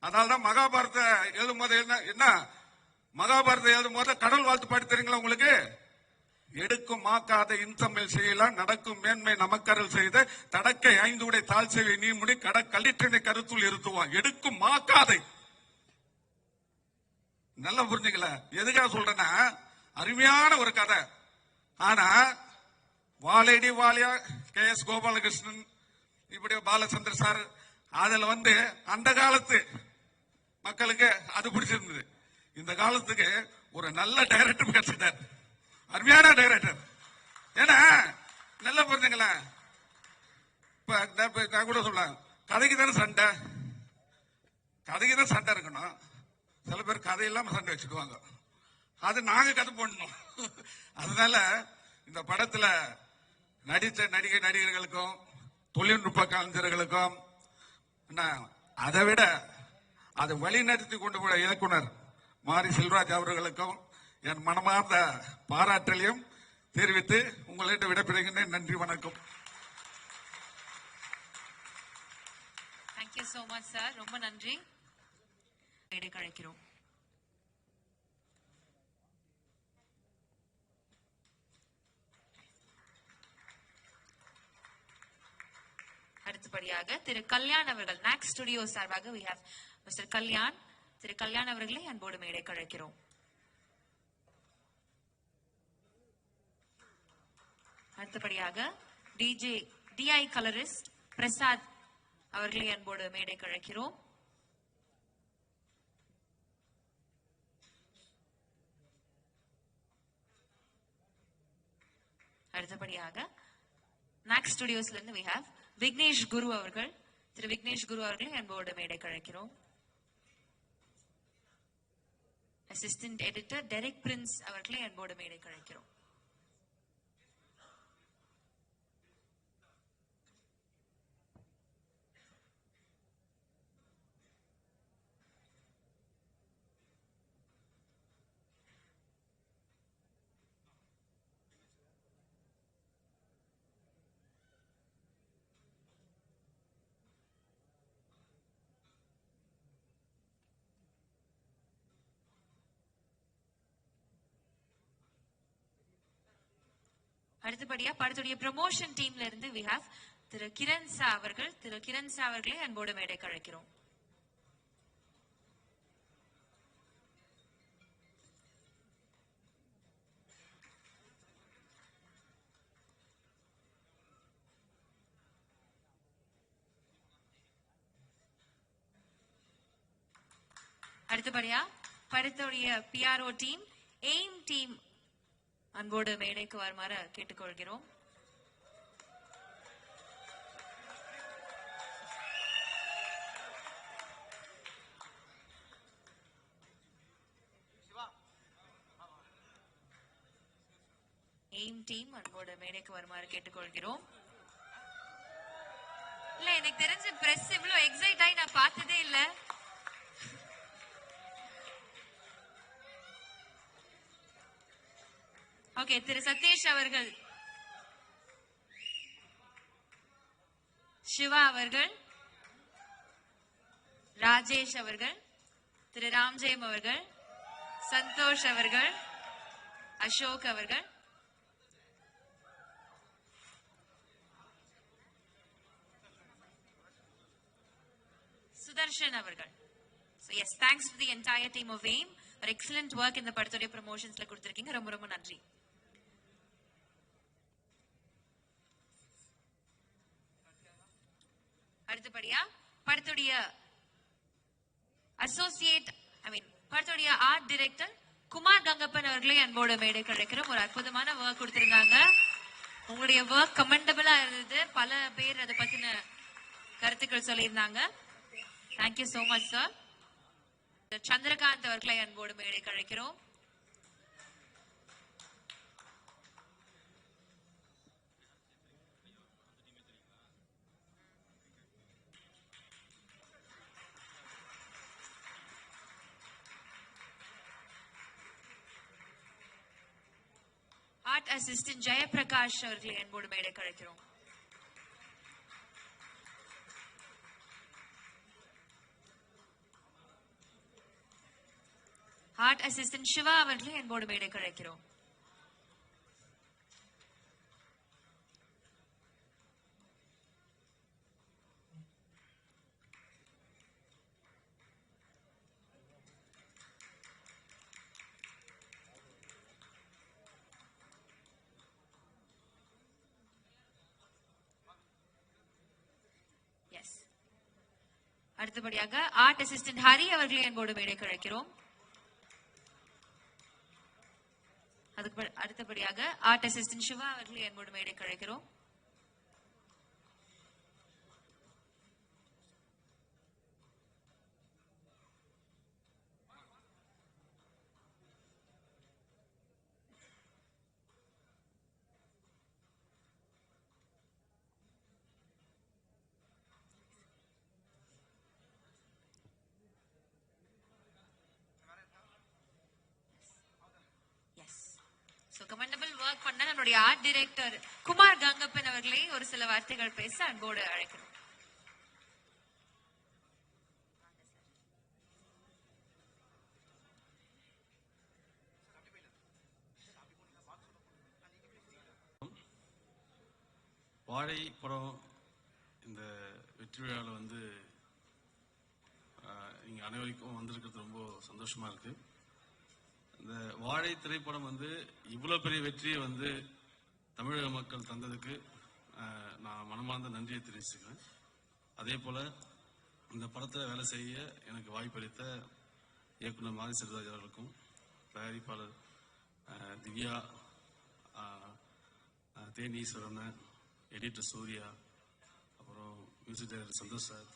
அதனால்தான் மகாபாரத எழுதும் போது என்ன, மகாபாரதம் எழுதும் போது கடல் வாழ்த்து பாடி தெரியுங்களா உங்களுக்கு? எடுக்கும் மாக்காத இன்சமில் செய்யலாம், நடக்கும் மேன்மை நமக்கரல் செய்த தடக்கை 5 உடை தாழ் செய்வை நீ முடி கட கல்லிற்றினை கருத்துள் இருத்துவான். எடுக்கும் மாக்காதை. நல்லா புரிஞ்சுக்கல, எதுக்காக சொல்றேன்னா, அருமையான ஒரு கதை. ஆனா வாலேடி வாலியா, KS கோபாலகிருஷ்ணன், இப்படி பாலச்சந்திர சார், அதுல வந்து அந்த காலத்து மக்களுக்கு அது பிடிச்சிருந்தது. இந்த காலத்துக்கு ஒரு நல்ல டைரக்டர் கிடைச்சிட்டார், அருமையான டைரக்டர். ஏன்னா நல்லா புரிஞ்சுங்களேன், இப்ப நான் கூட சொல்ல, கதைக்கு தானே சண்டை, கதைக்கு தான் சண்டை இருக்கணும். சில பேர் கதை இல்லாம சண்டை வச்சுக்குவாங்க, அது நாங்க கதை போடணும். அதனால இந்த படத்துல நடித்த நடிகர்களுக்கும் தொழில்நுட்ப கலைஞர்களுக்கும் அதை விட அதை வழிநடத்தி கொண்டு போன இயக்குனர் மாரி செல்வராஜ் அவர்களுக்கும் என் மனமார்ந்த பாராட்டலையும் தெரிவித்து உங்களிடம் விடைபெறுகின்றேன். நன்றி, வணக்கம். தேங்க்யூ சோ மச் சார், ரொம்ப நன்றி. அழைக்கிறோம். அடுத்தபடியாக திரு கல்யாண் அவர்கள், நாக் ஸ்டுடியோ சார்பாக we have Mr. கல்யாண். திரு கல்யாண் அவர்களை அன்போடு மேடைக்கு அழைக்கிறோம். அடுத்தபடியாக DI கலரிஸ்ட் பிரசாத் அவர்களை அன்போடு மேடைக்கு அழைக்கிறோம். அடுத்தபடியாக நாக் ஸ்டுடியோஸ்ல இருந்து we have விக்னேஷ் குரு அவர்கள். திரு விக்னேஷ் குரு அவர்களை அன்போடு மேடைக்கு அழைக்கிறோம். அசிஸ்டன்ட் எடிட்டர் டெரிக் பிரின்ஸ் அவர்களை அன்போடு மேடைக்கு அழைக்கிறோம். அடுத்தபடியா படத்துடைய ப்ரமோஷன் டீம்ல இருந்து we have திரு கிரண் சா அவர்கள். திரு கிரண் சா அவர்களை அன்போடு மேடைக்கு அழைக்கிறோம். அடுத்தபடியா படத்துடைய PRO டீம், எய்ம் டீம் அன்போடு மேடைக்கு வருமாறு கேட்டுக்கொள்கிறோம். எய்ம் டீம் அன்போட மேடைக்கு வருமாறு கேட்டுக்கொள்கிறோம். இல்ல எனக்கு தெரிஞ்ச பிரஸ் இவ்வளவு எக்ஸைட் ஆகி நான் பார்த்ததே இல்ல. ஓகே, திரு சதீஷ் அவர்கள், சிவா அவர்கள், ராஜேஷ் அவர்கள், திரு ராம்ஜெயம் அவர்கள், சந்தோஷ் அவர்கள், அசோக் அவர்கள், சுதர்ஷன் அவர்கள். So yes, thanks to the entire team of AIM. ஒரு excellent work இந்த படத்துடைய ப்ரமோஷன்ஸ்ல கொடுத்திருக்கீங்க. ரொம்ப ரொம்ப நன்றி. அடுத்தபடியா படத்துடைய அசோசியேட் படத்துடைய ஆர்ட் டைரக்டர் குமார் கங்கப்பன் அவர்களே அன்போடு மேடை கிடைக்கிறோம். ஒரு அற்புதமான ஒர்க் கொடுத்திருந்தாங்க. உங்களுடைய ஒர்க் கமெண்டபிளா இருந்தது. பல பேர் அதை பத்தின கருத்துக்கள் சொல்லியிருந்தாங்க. Thank you so much sir. Chandrakant அவர்களை அன்போடு மேடை கிடைக்கிறோம். ஆர்ட் அசிஸ்டன்ட் ஜெயபிரகாஷ் அவர்களை அன்போடு மேடை கிடைக்கிறோம். ஆர்ட் அசிஸ்டன்ட் சிவா அவர்களை அன்போடு மேடை கிடைக்கிறோம். அடுத்தபடியாக ஆர்ட் அசிஸ்டன்ட் ஹரி அவர்களை அன்போடு மேடை கிடைக்கிறோம். அடுத்தபடியாக ஆர்ட் அசிஸ்டன்ட் சிவா அவர்களை அன்போடு மேடை கிடைக்கிறோம். கமெண்டபிள் ஒர்க் பண்ண நம்மளுடைய ஆர்ட் டைரக்டர் குமார் கங்கப்பன் அவர்களை ஒரு சில வார்த்தைகள் பேச அன்போடு அழைக்கிறோம். வாழை படம் இந்த வெற்றி விழாவில் வந்து இங்க அனைவருக்கும் வந்திருக்கிறது ரொம்ப சந்தோஷமா இருக்கு. இந்த வாழை திரைப்படம் வந்து இவ்வளவு பெரிய வெற்றியை வந்து தமிழக மக்கள் தந்ததுக்கு நான் மனமார்ந்த நன்றியை தெரிவிச்சுக்கிறேன். அதே போல இந்த படத்தில் வேலை செய்ய எனக்கு வாய்ப்பளித்த இயக்குனர் மாரி செல்வராஜ் அவர்களுக்கும், தயாரிப்பாளர் திவ்யா, தேனீஸ்வரன், எடிட்டர் சூர்யா, அப்புறம் மியூசிக் டைரக்டர் சந்தோஷ் சார்,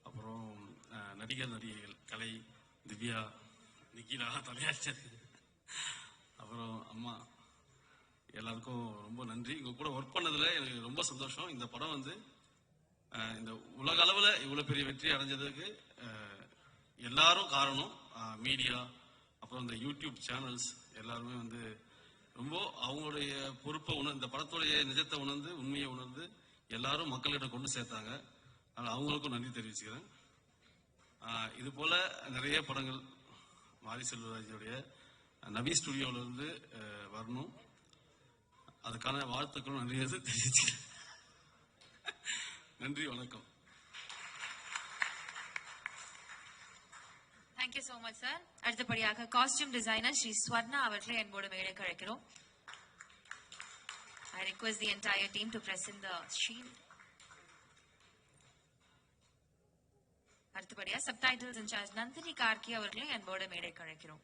அப்புறம் நடிகர் நடிகைகள் கலை, திவ்யா, நிக்கிலா, தலையாச்சர், அப்புறம் அம்மா, எல்லாருக்கும் ரொம்ப நன்றி. உங்க கூட ஒர்க் பண்ணதுல எனக்கு ரொம்ப சந்தோஷம். இந்த படம் வந்து இந்த உலக அளவுல இவ்வளவு பெரிய வெற்றி அடைஞ்சதுக்கு எல்லாரும் காரணம். மீடியா, அப்புறம் இந்த யூடியூப் சேனல்ஸ் எல்லாருமே வந்து ரொம்ப அவங்களுடைய பொறுப்பை இந்த படத்துடைய நிஜத்தை உணர்ந்து, உண்மையை உணர்ந்து எல்லாரும் மக்களிடம் கொண்டு சேர்த்தாங்க. அதனால அவங்களுக்கும் நன்றி தெரிவிச்சுக்கிறேன். இது போல நிறைய படங்கள் மாரி செல்வராஜுடைய நவி ஸ்டுடியோல இருந்து வரணும். அதுக்கான வாழ்த்துக்களும் நிறைய தெரிவிச்சுக்கிறேன். நன்றி, வணக்கம். Thank you so much sir. அடுத்தபடியாக காஸ்டியூம் டிசைனர் ஸ்ரீ ஸ்வர்ணா அவர்களை அன்போடு மேடை கிடைக்கிறோம். I request the entire team to present the shield. அடுத்தபடியாக சப்டைட்டில்ஸ் இன்சார்ஜ் நந்தினி கார்கி அவர்களை அன்போடு மேடை கிடைக்கிறோம்.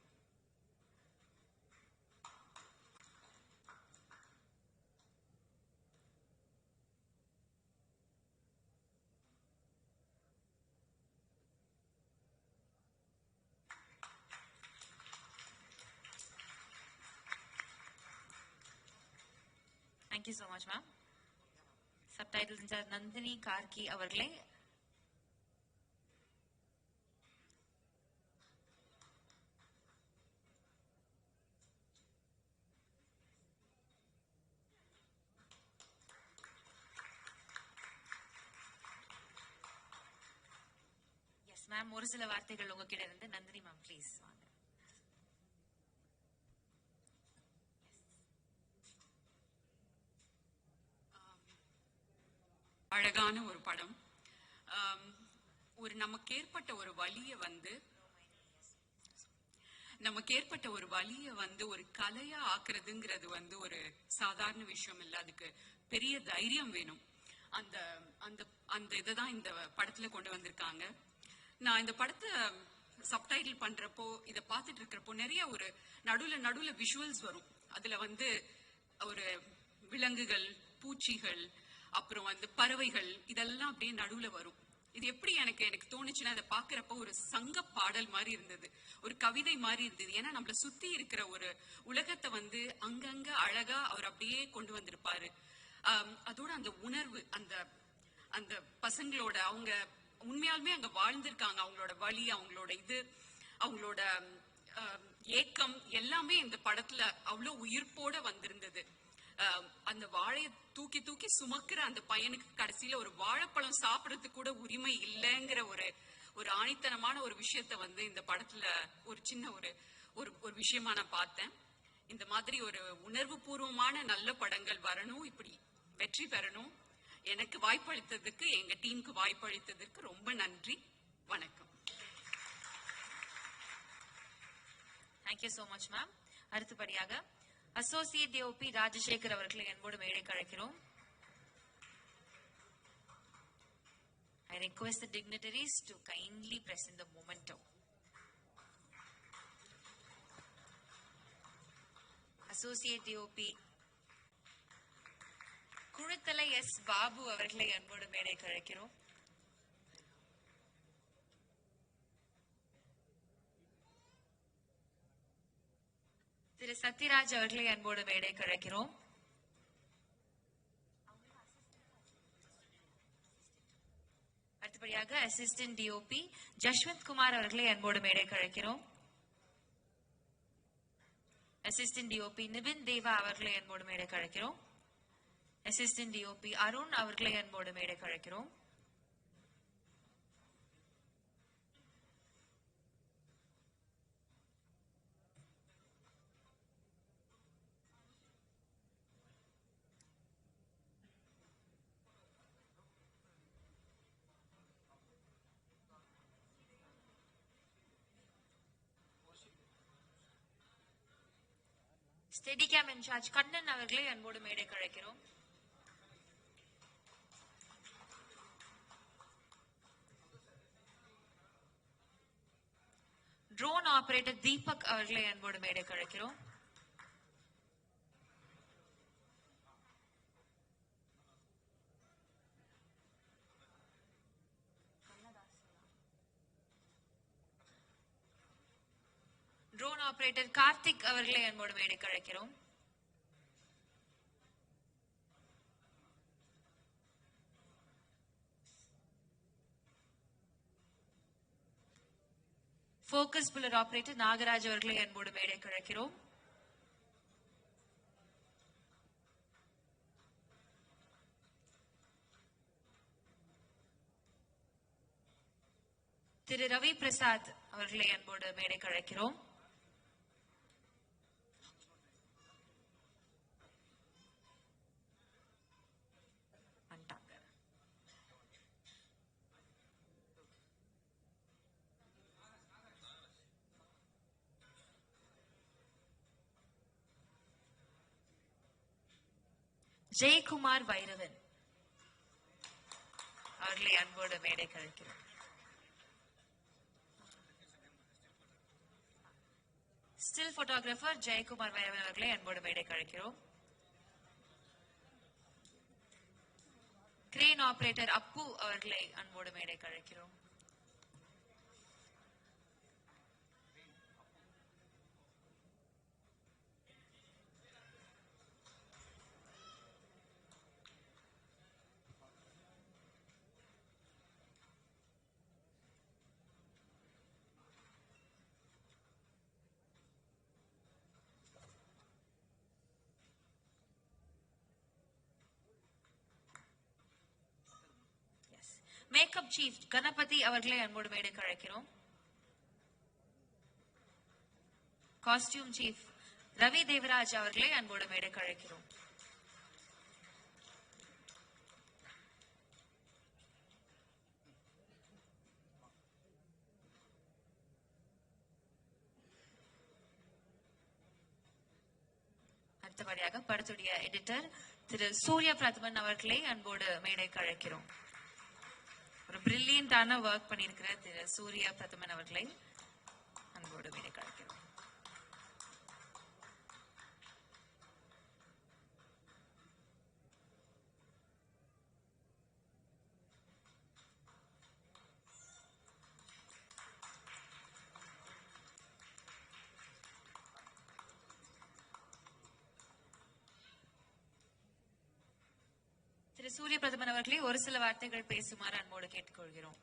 Thank you so much ma'am. Subtitle incharge Nandini Gargi அவர்களே. எஸ் மேம், ஒரு சில வார்த்தைகள் உங்ககிட்ட இருந்து. நந்தினி மேம் ப்ளீஸ் வாங்க. அழகான ஒரு படம். நமக்கு ஏற்பட்ட ஒரு வலிய ஒரு கலையா ஆக்குறதுங்கிறது ஒரு சாதாரண விஷயம் இல்ல. அதுக்கு பெரிய தைரியம் வேணும். அந்த அந்த அந்த இதுதான் இந்த படத்துல கொண்டு வந்திருக்காங்க. நான் இந்த படத்தை சப்டைட்டில் பண்றப்போ இத பாத்துட்டு இருக்கிறப்போ நிறைய ஒரு நடுவுல விஷுவல்ஸ் வரும். அதுல ஒரு விலங்குகள், பூச்சிகள், அப்புறம் பறவைகள், இதெல்லாம் அப்படியே நடுவுல வரும். இது எப்படி எனக்கு தோணுச்சுன்னா, அதை பாக்குறப்ப ஒரு சங்க பாடல் மாதிரி இருந்தது, ஒரு கவிதை மாதிரி இருந்தது. ஏன்னா நம்மள சுத்தி இருக்கிற ஒரு உலகத்தை அங்கங்க அழகா அவர் அப்படியே கொண்டு வந்திருப்பாரு. அதோட அந்த உணர்வு, அந்த அந்த பசங்களோட அவங்க உண்மையாலுமே அங்க வாழ்ந்திருக்காங்க. அவங்களோட வலி, அவங்களோட ஏக்கம் எல்லாமே இந்த படத்துல அவ்வளவு உயிர்ப்போட வந்திருந்தது. அந்த வாழைய தூக்கி தூக்கி சுமக்கிற அந்த பையனுக்கு கடைசியில ஒரு வாழைப்பழம் சாப்பிடறதுக்கு கூட உரிமை இல்லைங்கிற ஒரு ஆணித்தனமான ஒரு விஷயத்த இந்த படத்துல ஒரு சின்ன ஒரு விஷயமா நான் பார்த்தேன். இந்த மாதிரி ஒரு உணர்வு பூர்வமான நல்ல படங்கள் வரணும், இப்படி வெற்றி பெறணும். எனக்கு வாய்ப்பளித்ததுக்கு, எங்க டீமுக்கு வாய்ப்பளித்ததற்கு ரொம்ப நன்றி. வணக்கம். Thank you so much ma'am. அடுத்தபடியாக அசோசியேட் டிஓபி ராஜசேகர் அவர்களை அன்போடு மேடைக்கு அழைக்கிறோம். I request the dignitaries to kindly present the memento. Associate DOP குழுத்தலை எஸ் பாபு அவர்களை அன்போடு மேடைக்கு அழைக்கிறோம். திரு சத்யராஜ் அவர்களை அன்போடு மேடைக்கு அழைக்கிறோம். அடுத்தபடியாக அசிஸ்டன்ட் டிஓபி ஜஸ்வந்த் குமார் அவர்களை அன்போடு மேடைக்கு அழைக்கிறோம். அசிஸ்டன்ட் டிஓபி நிபின் தேவா அவர்களை அன்போடு மேடைக்கு அழைக்கிறோம். அசிஸ்டன்ட் டிஓபி அருண் அவர்களை அன்போடு மேடைக்கு அழைக்கிறோம். ஸ்டெடிகேம் இன்சார்ஜ் கண்ணன் அவர்களை அன்போடு மேடைக்கு அழைக்கிறோம். ட்ரோன் ஆபரேட்டர் தீபக் அவர்களை அன்போடு மேடைக்கு அழைக்கிறோம். ட்ரோன் ஆபரேட்டர் கார்த்திக் அவர்களை அன்போடு மேடைக்கு அழைக்கிறோம். போக்கஸ் புல்லர் ஆபரேட்டர் நாகராஜ் அவர்களை அன்போடு மேடைக்கு அழைக்கிறோம். திரு ரவி பிரசாத் அவர்களை அன்போடு மேடைக்கு அழைக்கிறோம். ஜெயக்குமார் வைரவன் அவர்களை அன்போடு மேடைக்கு அழைக்கிறோம். ஸ்டில் போட்டோகிராஃபர் ஜெயக்குமார் வைரவன் அவர்களை அன்போடு மேடைக்கு அழைக்கிறோம். கிரேன் ஆபரேட்டர் அப்பு அவர்களை அன்போடு மேடைக்கு அழைக்கிறோம். மேக்கப் சீஃப் கணபதி அவர்களை அன்போடு மேடைக்கு அழைக்கிறோம். காஸ்டியூம் சீஃப் ரவி தேவராஜ் அவர்களை அன்போடு மேடைக்கு அழைக்கிறோம். அடுத்தபடியாக படத்துடைய எடிட்டர் திரு சூர்யா பிரதமன் அவர்களை அன்போடு மேடைக்கு அழைக்கிறோம். ஒரு பிரில்லியண்டான ஒர்க் பண்ணியிருக்கிற திரு சூர்யா பிரதமன் அவர்களை அன்போடு மேடைக்கு அழைக்கிறோம். திரு சூரிய பிரதமன் அவர்களே ஒரு சில வார்த்தைகள் பேசுமாறு அன்போடு கேட்டுக்கொள்கிறோம்.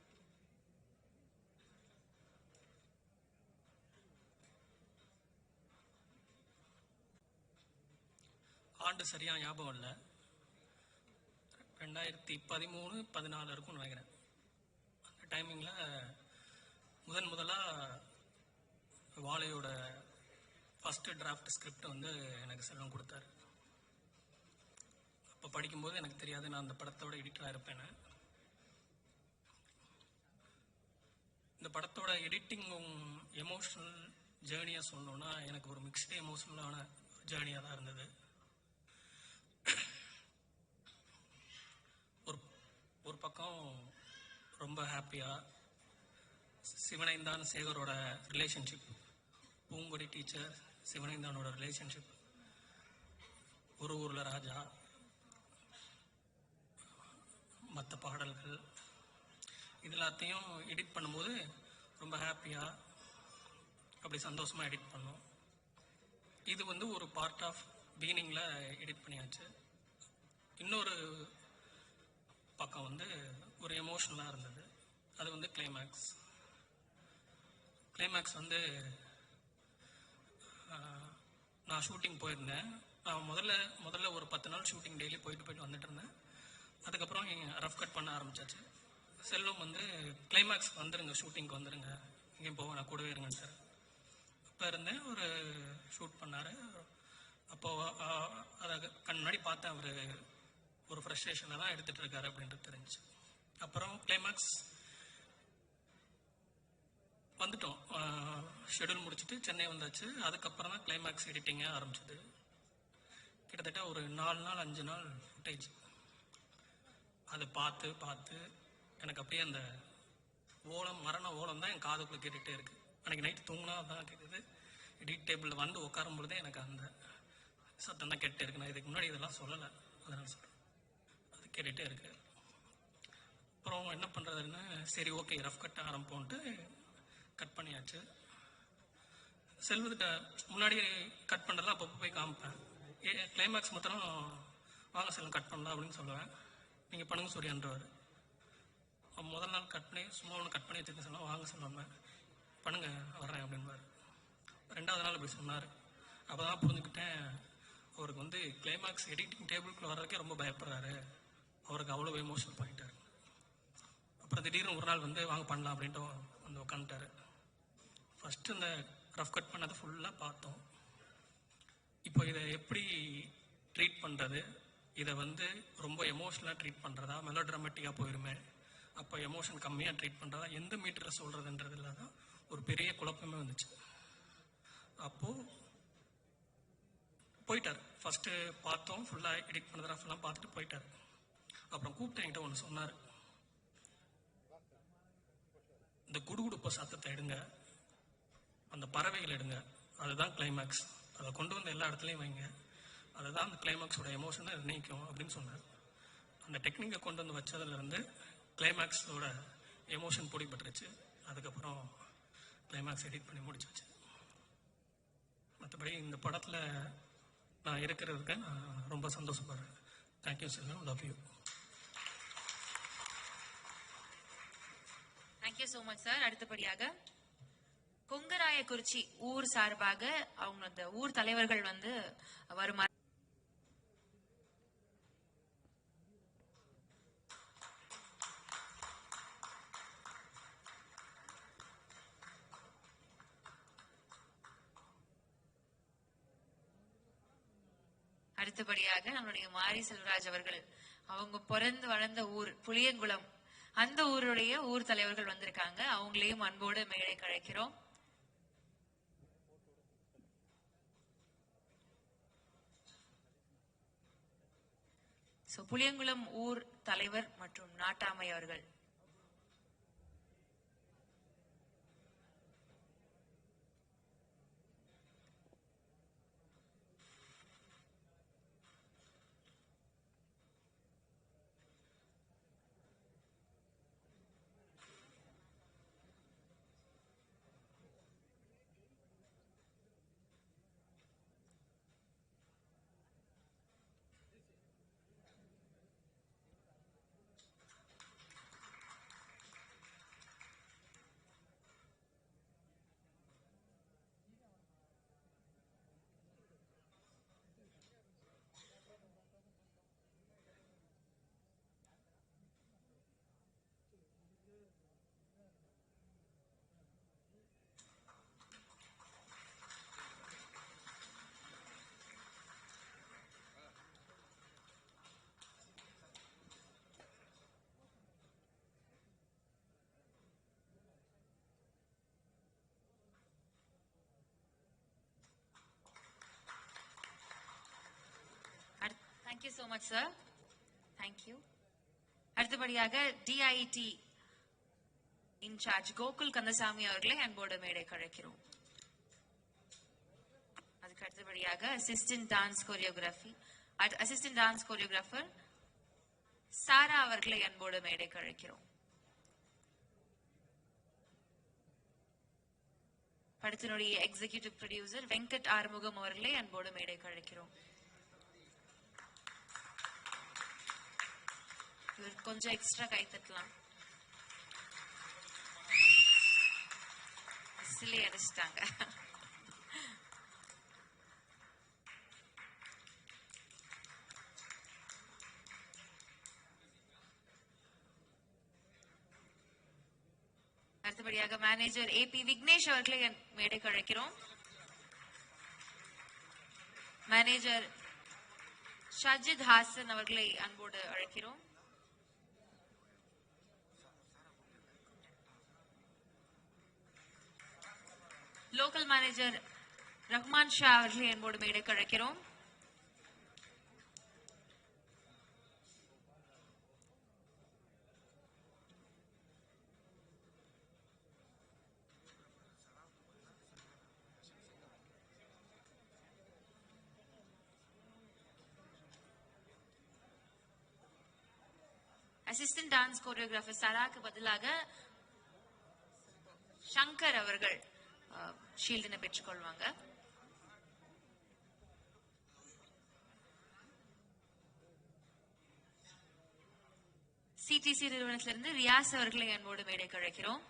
ஆண்டு சரியா ஞாபகம் இல்லை, 2013-14 இருக்கும்னு நினைக்கிறேன். அந்த டைமிங்ல முதலா வாழையோட ஃபர்ஸ்ட் டிராஃப்ட் ஸ்கிரிப்ட் வந்து எனக்கு செல்வம் கொடுத்தாரு. அப்போ படிக்கும்போது எனக்கு தெரியாது நான் அந்த படத்தோட எடிட்டராக இருப்பேன்னு. இந்த படத்தோட எடிட்டிங்கும் எமோஷனல் ஜேர்னியாக சொல்லணும்னா எனக்கு ஒரு மிக்ஸ்டு எமோஷனலான ஜேர்னியாக தான் இருந்தது. ஒரு பக்கம் ரொம்ப ஹாப்பியாக சிவனைந்தான் சேகரோட ரிலேஷன்ஷிப், பூங்கொடி டீச்சர் சிவனைந்தானோட ரிலேஷன்ஷிப், ஒரு ஊரில் ராஜா, மற்ற பாடல்கள், இது எல்லாத்தையும் எடிட் பண்ணும்போது ரொம்ப ஹாப்பியாக அப்படி சந்தோஷமாக எடிட் பண்ணோம். இது வந்து ஒரு பார்ட் ஆஃப் பீனிங்கில் எடிட் பண்ணியாச்சு. இன்னொரு பக்கம் வந்து ஒரு எமோஷனலாக இருந்தது, அது வந்து கிளைமேக்ஸ் வந்து நான் ஷூட்டிங் போயிருந்தேன். நான் முதல்ல ஒரு 10 நாள் ஷூட்டிங் டெய்லி போயிட்டு வந்துட்டு இருந்தேன். அதுக்கப்புறம் ரஃப் கட் பண்ண ஆரம்பிச்சாச்சு. செல்வம் வந்து கிளைமேக்ஸ் வந்துருங்க, ஷூட்டிங்க்கு வந்துருங்க, இங்கேயும் போக நான் கூடவே இருங்கன்ட்டார். அப்போ இருந்தேன், ஒரு ஷூட் பண்ணார். அப்போது அதை முன்னாடி பார்த்தேன், அவர் ஒரு ஃப்ரஸ்ட்ரேஷனில் தான் எடுத்துகிட்டு இருக்காரு அப்படின்றது தெரிஞ்சிச்சு. அப்புறம் கிளைமேக்ஸ் வந்துட்டோம், ஷெடியூல் முடிச்சுட்டு சென்னை வந்தாச்சு. அதுக்கப்புறம் தான் கிளைமேக்ஸ் எடிட்டிங்கே ஆரம்பிச்சது. கிட்டத்தட்ட ஒரு 4 நாள் 5 நாள் ஃபுட்டேஜ். அதை பார்த்து எனக்கு அப்படியே அந்த மரண ஓலம் தான் என் காதுக்குள்ளே கேட்டுகிட்டே இருக்கு. அன்றைக்கி நைட்டு தூங்கினா தான் கேட்குது. எடிட் டேபிளில் வந்து உட்காரும் பொழுதே எனக்கு அந்த சத்தம் தான் கேட்டுகிட்டே இருக்கு. நான் இதுக்கு முன்னாடி இதெல்லாம் சொல்லலை, அதனால் சொல்கிறேன். அது கேட்டுகிட்டே இருக்கு. அப்புறம் என்ன பண்ணுறதுன்னு சரி ஓகே ரஃப் கட் ஆரம்பிப்போன்ட்டு கட் பண்ணியாச்சு. செல்வத்திட்ட முன்னாடி கட் பண்ணுறதா அப்பப்போ போய் காமிப்பேன். கிளைமேக்ஸ் மாத்திரம் வாங்க செல்வம் கட் பண்ணலாம் அப்படின்னு சொல்லுவேன். நீங்கள் பண்ணுங்க சூர்யான்றவர். முதல் நாள் கட் பண்ணி சும்மா ஒன்று கட் பண்ணி வச்சுருக்க சொல்லுவேன், வாங்க சொல்லுவேன் பண்ணுங்க வர்றேன் அப்படின்பார். 2வது நாள் அப்படி சொன்னார். அப்போ தான் புரிஞ்சுக்கிட்டேன், அவருக்கு வந்து கிளைமேக்ஸ் எடிட்டிங் டேபிளுக்குள்ள வர்றதுக்கே ரொம்ப பயப்படுறாரு, அவருக்கு அவ்வளோ எமோஷனல் பாயிட்டார். அப்புறம் திடீர்னு ஒரு நாள் வந்து வாங்க பண்ணலாம் அப்படின்ட்டு வந்து உட்காந்துட்டாரு. ஃபஸ்ட்டு இந்த ரஃப் கட் பண்ணதை ஃபுல்லாக பார்த்தோம். இப்போ இதை எப்படி ட்ரீட் பண்ணுறது, இதை வந்து ரொம்ப எமோஷனலாக ட்ரீட் பண்ணுறதா, மெலோ ட்ராமேட்டிக்காக போயிருமே, அப்போ எமோஷன் கம்மியாக ட்ரீட் பண்ணுறதா, எந்த மீட்டரை சொல்கிறதுன்றதுல தான் ஒரு பெரிய குழப்பமே வந்துச்சு. அப்போது போயிட்டார். ஃபஸ்ட்டு பார்த்தோம், ஃபுல்லாக எடிட் பண்ணுறதா ஃபுல்லாக பார்த்துட்டு போயிட்டார். அப்புறம் கூப்பிட்டு என்கிட்ட ஒன்று சொன்னார், இந்த குடுகுடுப்ப சத்தத்தை எடுங்க, அந்த பறவைகள் எடுங்க, அதுதான் கிளைமேக்ஸ், அதை கொண்டு வந்து எல்லா இடத்துலையும் வைங்க, அதுதான் அந்த கிளைமேக்ஸோட எமோஷனை நிர்ணயிக்கும் அப்படின்னு சொன்னார். அந்த டெக்னிக்கை கொண்டு வந்து வச்சதுலேருந்து கிளைமேக்ஸோட எமோஷன் பிடிபட்டுருச்சு. அதுக்கப்புறம் கிளைமேக்ஸ் எடிட் பண்ணி முடிச்சாச்சு. மற்றபடி இந்த படத்தில் நான் இருக்கிறதுக்கு நான் ரொம்ப சந்தோஷப்படுறேன். Thank you Selvam, love you. Thank you so much sir. அடுத்தபடியாக கொங்கராயக்குறிச்சி ஊர் சார்பாக அவங்க அந்த ஊர் தலைவர்கள் வந்து வருமாறு அடுத்தபடியாக நம்மளுடைய மாரி செல்வராஜ் அவர்கள், அவங்க பிறந்து வளர்ந்த ஊர் புளியங்குளம், அந்த ஊருடைய ஊர் தலைவர்கள் வந்திருக்காங்க. அவங்களையும் அன்போடு மேடை கழைக்கிறோம். புளியங்குளம் ஊர் தலைவர் மற்றும் நாட்டாமை அவர்கள். Thank you so much, sir. Thank you. அடுத்தபடியாக DIT இன்சார்ஜ் கோகுல் கந்தசாமி அவர்களை அன்போடு மேடை கழைக்கிறோம். அதுக்கு அடுத்தபடியாக அசிஸ்டன்ட் டான்ஸ் கோரியோகிராஃபர் சாரா அவர்களை அன்போடு மேடை கழைக்கிறோம். படத்தினுடைய எக்ஸிகியூட்டிவ் ப்ரொடியூசர் வெங்கட் ஆறுமுகம் அவர்களை அன்போடு மேடை கழைக்கிறோம். கொஞ்சம் எக்ஸ்ட்ரா கை தட்டலாம். சிலை அடிச்சிட்டாங்க. அடுத்தபடியாக மேனேஜர் AP விக்னேஷ் அவர்களை மேடை கழைக்கிறோம். மேனேஜர் ஷாஜித் ஹாசன் அவர்களை அன்போடு அழைக்கிறோம். லோக்கல் மேனேஜர் ரஹ்மான் ஷா அவர்களை என்போடு மேடை கழைக்கிறோம். அசிஸ்டன்ட் டான்ஸ் கோரியோகிராஃபர் சராக்கு பதிலாக சங்கர் அவர்கள் ஷீல்டினை பெற்றுக்கொள்வாங்க. CTC நிறுவனத்திலிருந்து ரியாஸ் அவர்களை அன்போடு மேடை கழைக்கிறோம்.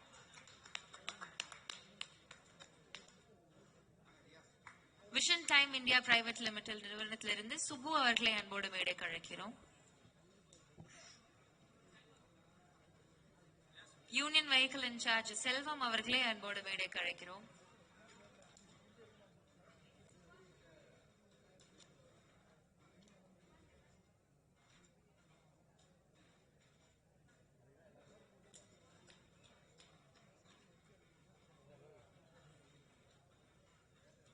Vision time India private limited நிறுவனத்திலிருந்து சுப்பு அவர்களை அன்போடு மேடை கழைக்கிறோம். யூனியன் வெஹிக்கிள் இன்சார்ஜ் செல்வம் அவர்களை அன்போடு மேடை கழைக்கிறோம்.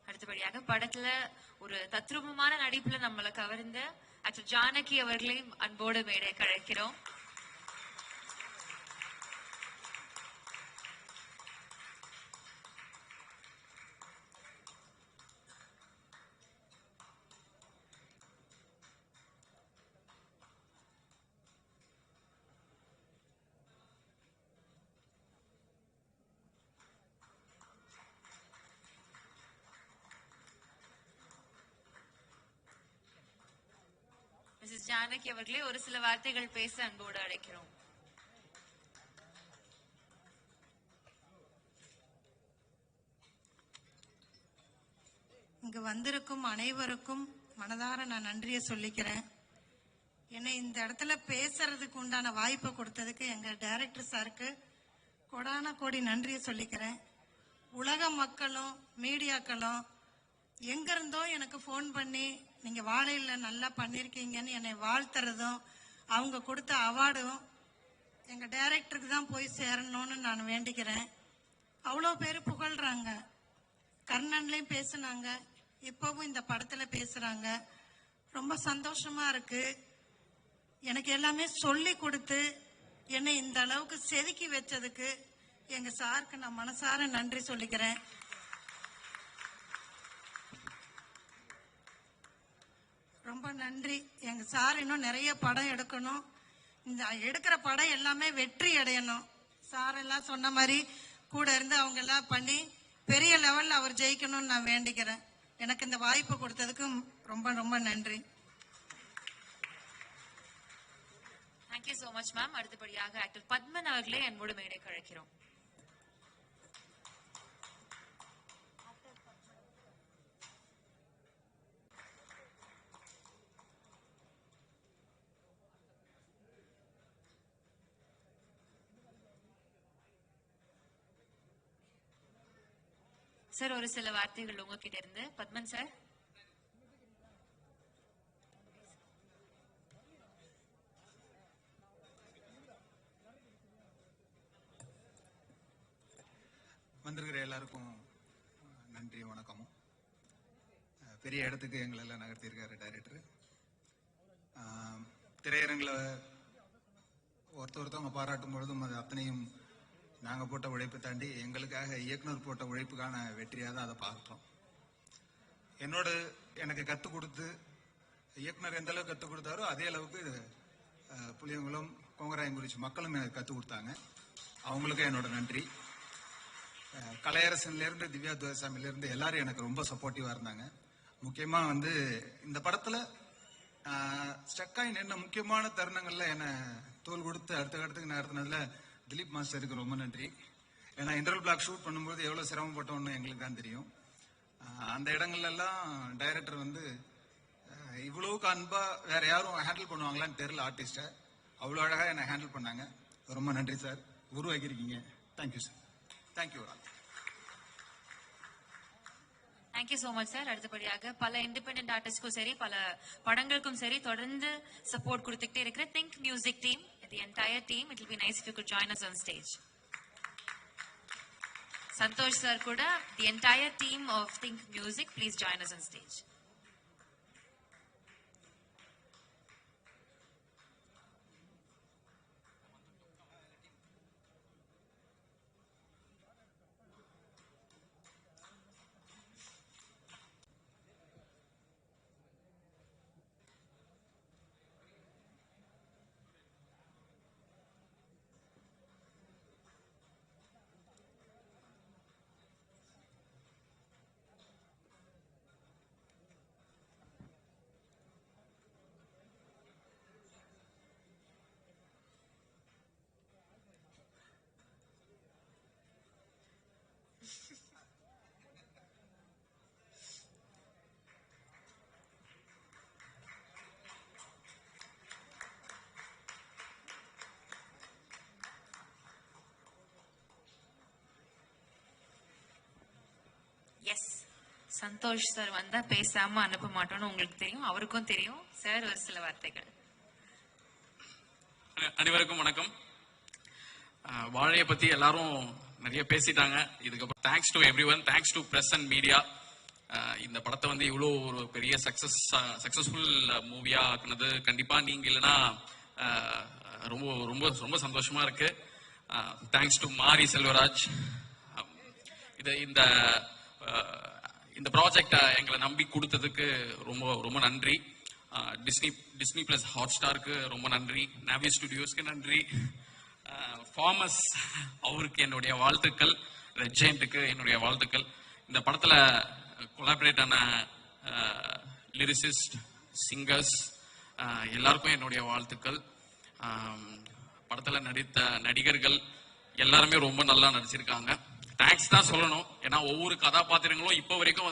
அடுத்தபடியாக படத்துல ஒரு தத்ரூபமான நடிப்புல நம்மளை கவர்ந்த ஆக்டர் ஜானகி அவர்களையும் அன்போடு மேடை கழைக்கிறோம். மிஸ்ஸஸ் ஜானகி அவர்களே ஒரு சில வார்த்தைகள் பேச அன்போடு அழைக்கிறோம். இங்கு வந்திருக்கும் அனைவருக்கும் மனதார நான் நன்றியை சொல்லிக்கிறேன். என்னை இந்த இடத்துல பேசுறதுக்கு உண்டான வாய்ப்பை கொடுத்ததுக்கு எங்க டைரக்டர் சாருக்கு கோடான கோடி நன்றியை சொல்லிக்கிறேன். உலக மக்களும் மீடியாக்களும் எங்கிருந்தோ எனக்கு ஃபோன் பண்ணி நீங்க வாழையில நல்லா பண்ணிருக்கீங்கன்னு என்னை வாழ்த்துறதும் அவங்க கொடுத்த அவார்டும் எங்க டைரக்டருக்கு தான் போய் சேரணும்னு நான் வேண்டிக்கிறேன். அவ்வளோ பேர் புகழ்றாங்க. கர்ணன்லயும் பேசுனாங்க, இப்பவும் இந்த படத்துல பேசுறாங்க. ரொம்ப சந்தோஷமா இருக்கு. எனக்கு எல்லாமே சொல்லி கொடுத்து என்னை இந்த அளவுக்கு செதுக்கி வச்சதுக்கு எங்க சாருக்கு நான் மனசார நன்றி சொல்லிக்கிறேன். ரொம்ப நன்றி. எங்க சார் இன்னும் நிறைய படம் எடுக்கணும். இந்த எடுக்கிற படம் எல்லாமே வெற்றி அடையணும். சார் எல்லாம் சொன்ன மாதிரி கூட இருந்து அவங்க எல்லாம் பண்ணி பெரிய லெவல்ல அவர் ஜெயிக்கணும்னு நான் வேண்டிக்கிறேன். எனக்கு இந்த வாய்ப்பு கொடுத்ததுக்கு ரொம்ப ரொம்ப நன்றி. Thank you so much ma'am. அடுத்தபடியாக ஆக்டர் பத்மன் அவர்களே என்னோட மேடை கழைக்கிறோம். சார் ஒரு சில வார்த்தைகள் உங்ககிட்ட இருந்து. பத்மன் சார். வந்திருக்கிற எல்லாருக்கும் நன்றி வணக்கமும். பெரிய இடத்துக்கு எங்களெல்லாம் நகர்த்தியிருக்காரு டைரக்டர். திரையரங்கில் ஒருத்தவங்க பாராட்டும் பொழுதும் அது அத்தனையும் நாங்கள் போட்ட உழைப்பை தாண்டி எங்களுக்காக இயக்குனர் போட்ட உழைப்புக்கான வெற்றியாக தான் அதை பார்க்குறோம். எனக்கு கற்றுக் கொடுத்து இயக்குனர் எந்த அளவுக்கு கற்றுக் கொடுத்தாரோ அதே அளவுக்கு புளியங்குளம் கோங்கராயங்குறிச்சி மக்களும் எனக்கு கற்றுக் கொடுத்தாங்க. அவங்களுக்கும் என்னோட நன்றி. கலையரசன்லேருந்து திவ்யா துரைசாமிலேருந்து எல்லாரும் எனக்கு ரொம்ப சப்போர்ட்டிவாக இருந்தாங்க. முக்கியமாக இந்த படத்தில் ஸ்டக்காய் நின்ன முக்கியமான தருணங்களில் என்னை தோல் கொடுத்து அடுத்த கட்டத்துக்கு நகர்த்தினதுல திலீப் மாஸ்டருக்கு ரொம்ப நன்றி. ஏன்னா இன்டர்வல் பிளாக் ஷூட் பண்ணும்போது எவ்வளோ சிரமப்பட்டோன்னு எங்களுக்கு தான் தெரியும். அந்த இடங்கள்லாம் டைரக்டர் இவ்வளவுக்கு அன்பா வேற யாரும் ஹேண்டில் பண்ணுவாங்களான்னு தெரியல ஆர்டிஸ்டை. அவ்வளோ அழகாக என்னை ஹேண்டில் பண்ணாங்க. ரொம்ப நன்றி சார். உருவாக்கியிருக்கீங்க. Thank you sir. Thank you. Thank you so much sir. அடுத்தபடியாக பல இண்டிபெண்டன்ட் ஆர்டிஸ்ட்க்கும் சரி பல படங்களுக்கும் சரி தொடர்ந்து சப்போர்ட் கொடுத்துக்கிட்டே இருக்கிற think music team, the entire team, it will be nice if you could join us on stage. Santosh sir kuda, the entire team of Think Music, please join us on stage. Yes, Santhosh sir வந்தா பேசாம அனுப்ப மாட்டோம்னு உங்களுக்கு தெரியும், அவருக்கும் தெரியும். Sir ஒரு சில வார்த்தைகள். அனைவருக்கும் வணக்கம். வாழைய பத்தி எல்லாரும் நிறைய பேசிட்டாங்க. இதுக்கப்புறம் thanks to everyone, thanks to press and media. இந்த படத்தை இவ்வளோ ஒரு பெரிய சக்சஸ்ஃபுல் மூவியா ஆக்குனது கண்டிப்பா நீங்க இல்லைன்னா ரொம்ப ரொம்ப ரொம்ப சந்தோஷமா இருக்கு. தேங்க்ஸ் டு மாரி செல்வராஜ். இந்த ப்ராஜெக்டை எங்களை நம்பி கொடுத்ததுக்கு ரொம்ப ரொம்ப நன்றி. டிஸ்னி பிளஸ் ஹாட் ஸ்டாருக்கு ரொம்ப நன்றி. நாவி ஸ்டுடியோஸ்க்கு நன்றி. ஃபார்மஸ் அவருக்கு என்னுடைய வாழ்த்துக்கள். ரெட் ஜெயண்ட்டுக்கு என்னுடைய வாழ்த்துக்கள். இந்த படத்துல கொலாபரேட் ஆன லிரிசிஸ்ட், சிங்கர்ஸ் எல்லாருக்கும் என்னுடைய வாழ்த்துக்கள். படத்துல நடித்த நடிகர்கள் எல்லாருமே ரொம்ப நல்லா நடிச்சிருக்காங்க. தேங்க்ஸ் தான் சொல்லணும். ஏன்னா ஒவ்வொரு கதாபாத்திரங்களும் இப்போ வரைக்கும்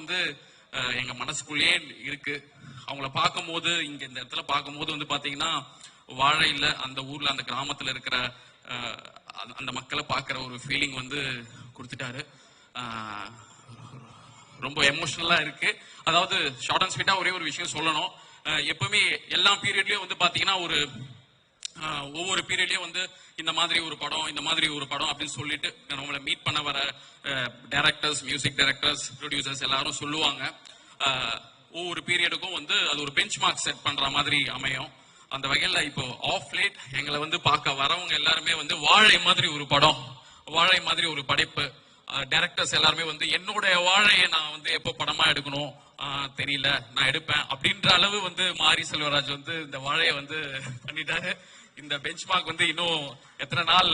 எங்க மனசுக்குள்ளேயே இருக்கு. அவங்கள பார்க்கும் போது இங்க இந்த இடத்துல பார்க்கும் போது பாத்தீங்கன்னா வாழையில அந்த ஊர்ல அந்த கிராமத்துல இருக்கிற அந்த மக்களை பார்க்கிற ஒரு ஃபீலிங் கொடுத்துட்டாரு. ரொம்ப எமோஷனலா இருக்கு. அதாவது ஷார்ட் அண்ட் ஸ்வீட்டா ஒரே ஒரு விஷயம் சொல்லணும். எப்பவுமே எல்லா பீரியட்லயும் வந்து பாத்தீங்கன்னா ஒவ்வொரு பீரியட்லயும் வந்து இந்த மாதிரி ஒரு படம் அப்படின்னு சொல்லிட்டு நம்மளை மீட் பண்ண வர டைரக்டர்ஸ், மியூசிக் டைரக்டர்ஸ், ப்ரொடியூசர்ஸ் எல்லாரும் சொல்லுவாங்க. ஒவ்வொரு பீரியடுக்கும் வந்து அது ஒரு பெஞ்ச் மார்க் செட் பண்ற மாதிரி அமையும். அந்த வகையில இப்போ ஆஃப் லேட் எங்களை வந்து பார்க்க வரவங்க எல்லாருமே வந்து வாழை மாதிரி ஒரு படைப்பு. டைரக்டர்ஸ் எல்லாருமே வந்து என்னுடைய வாழையை நான் வந்து எப்போ படமா எடுக்கணும் தெரியல, நான் எடுப்பேன் அப்படின்ற அளவு வந்து மாரி செல்வராஜ் வந்து இந்த வாழையை வந்து பண்ணிட்டாரு. இந்த பெஞ்ச் மார்க் வந்து இன்னும் எத்தனை நாள்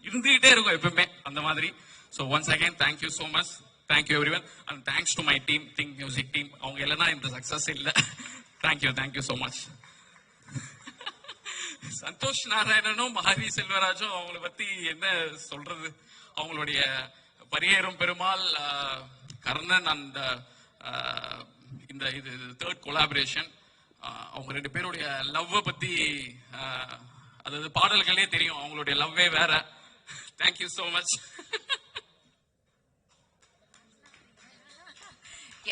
இருந்துகிட்டே இருக்கும் எப்பவுமே அந்த மாதிரி. So once again thank you so much. Thank you everyone and thanks to my team, think music team. அவங்க இல்லைன்னா இந்த சக்சஸ் இல்லை. Thank you so much. சந்தோஷ் நாராயணனும் மாரி செல்வராஜும் அவங்களை பத்தி என்ன சொல்றது, அவங்களுடைய பரியேறும் பெருமாள், கர்ணன், அந்த இந்த இது தேர்ட் கொலாபரேஷன், அவங்க ரெண்டு பேருடைய லவ் பத்தி அதாவது பாடல்களே தெரியும், அவங்களுடைய லவ்வே வேற. Thank you so much.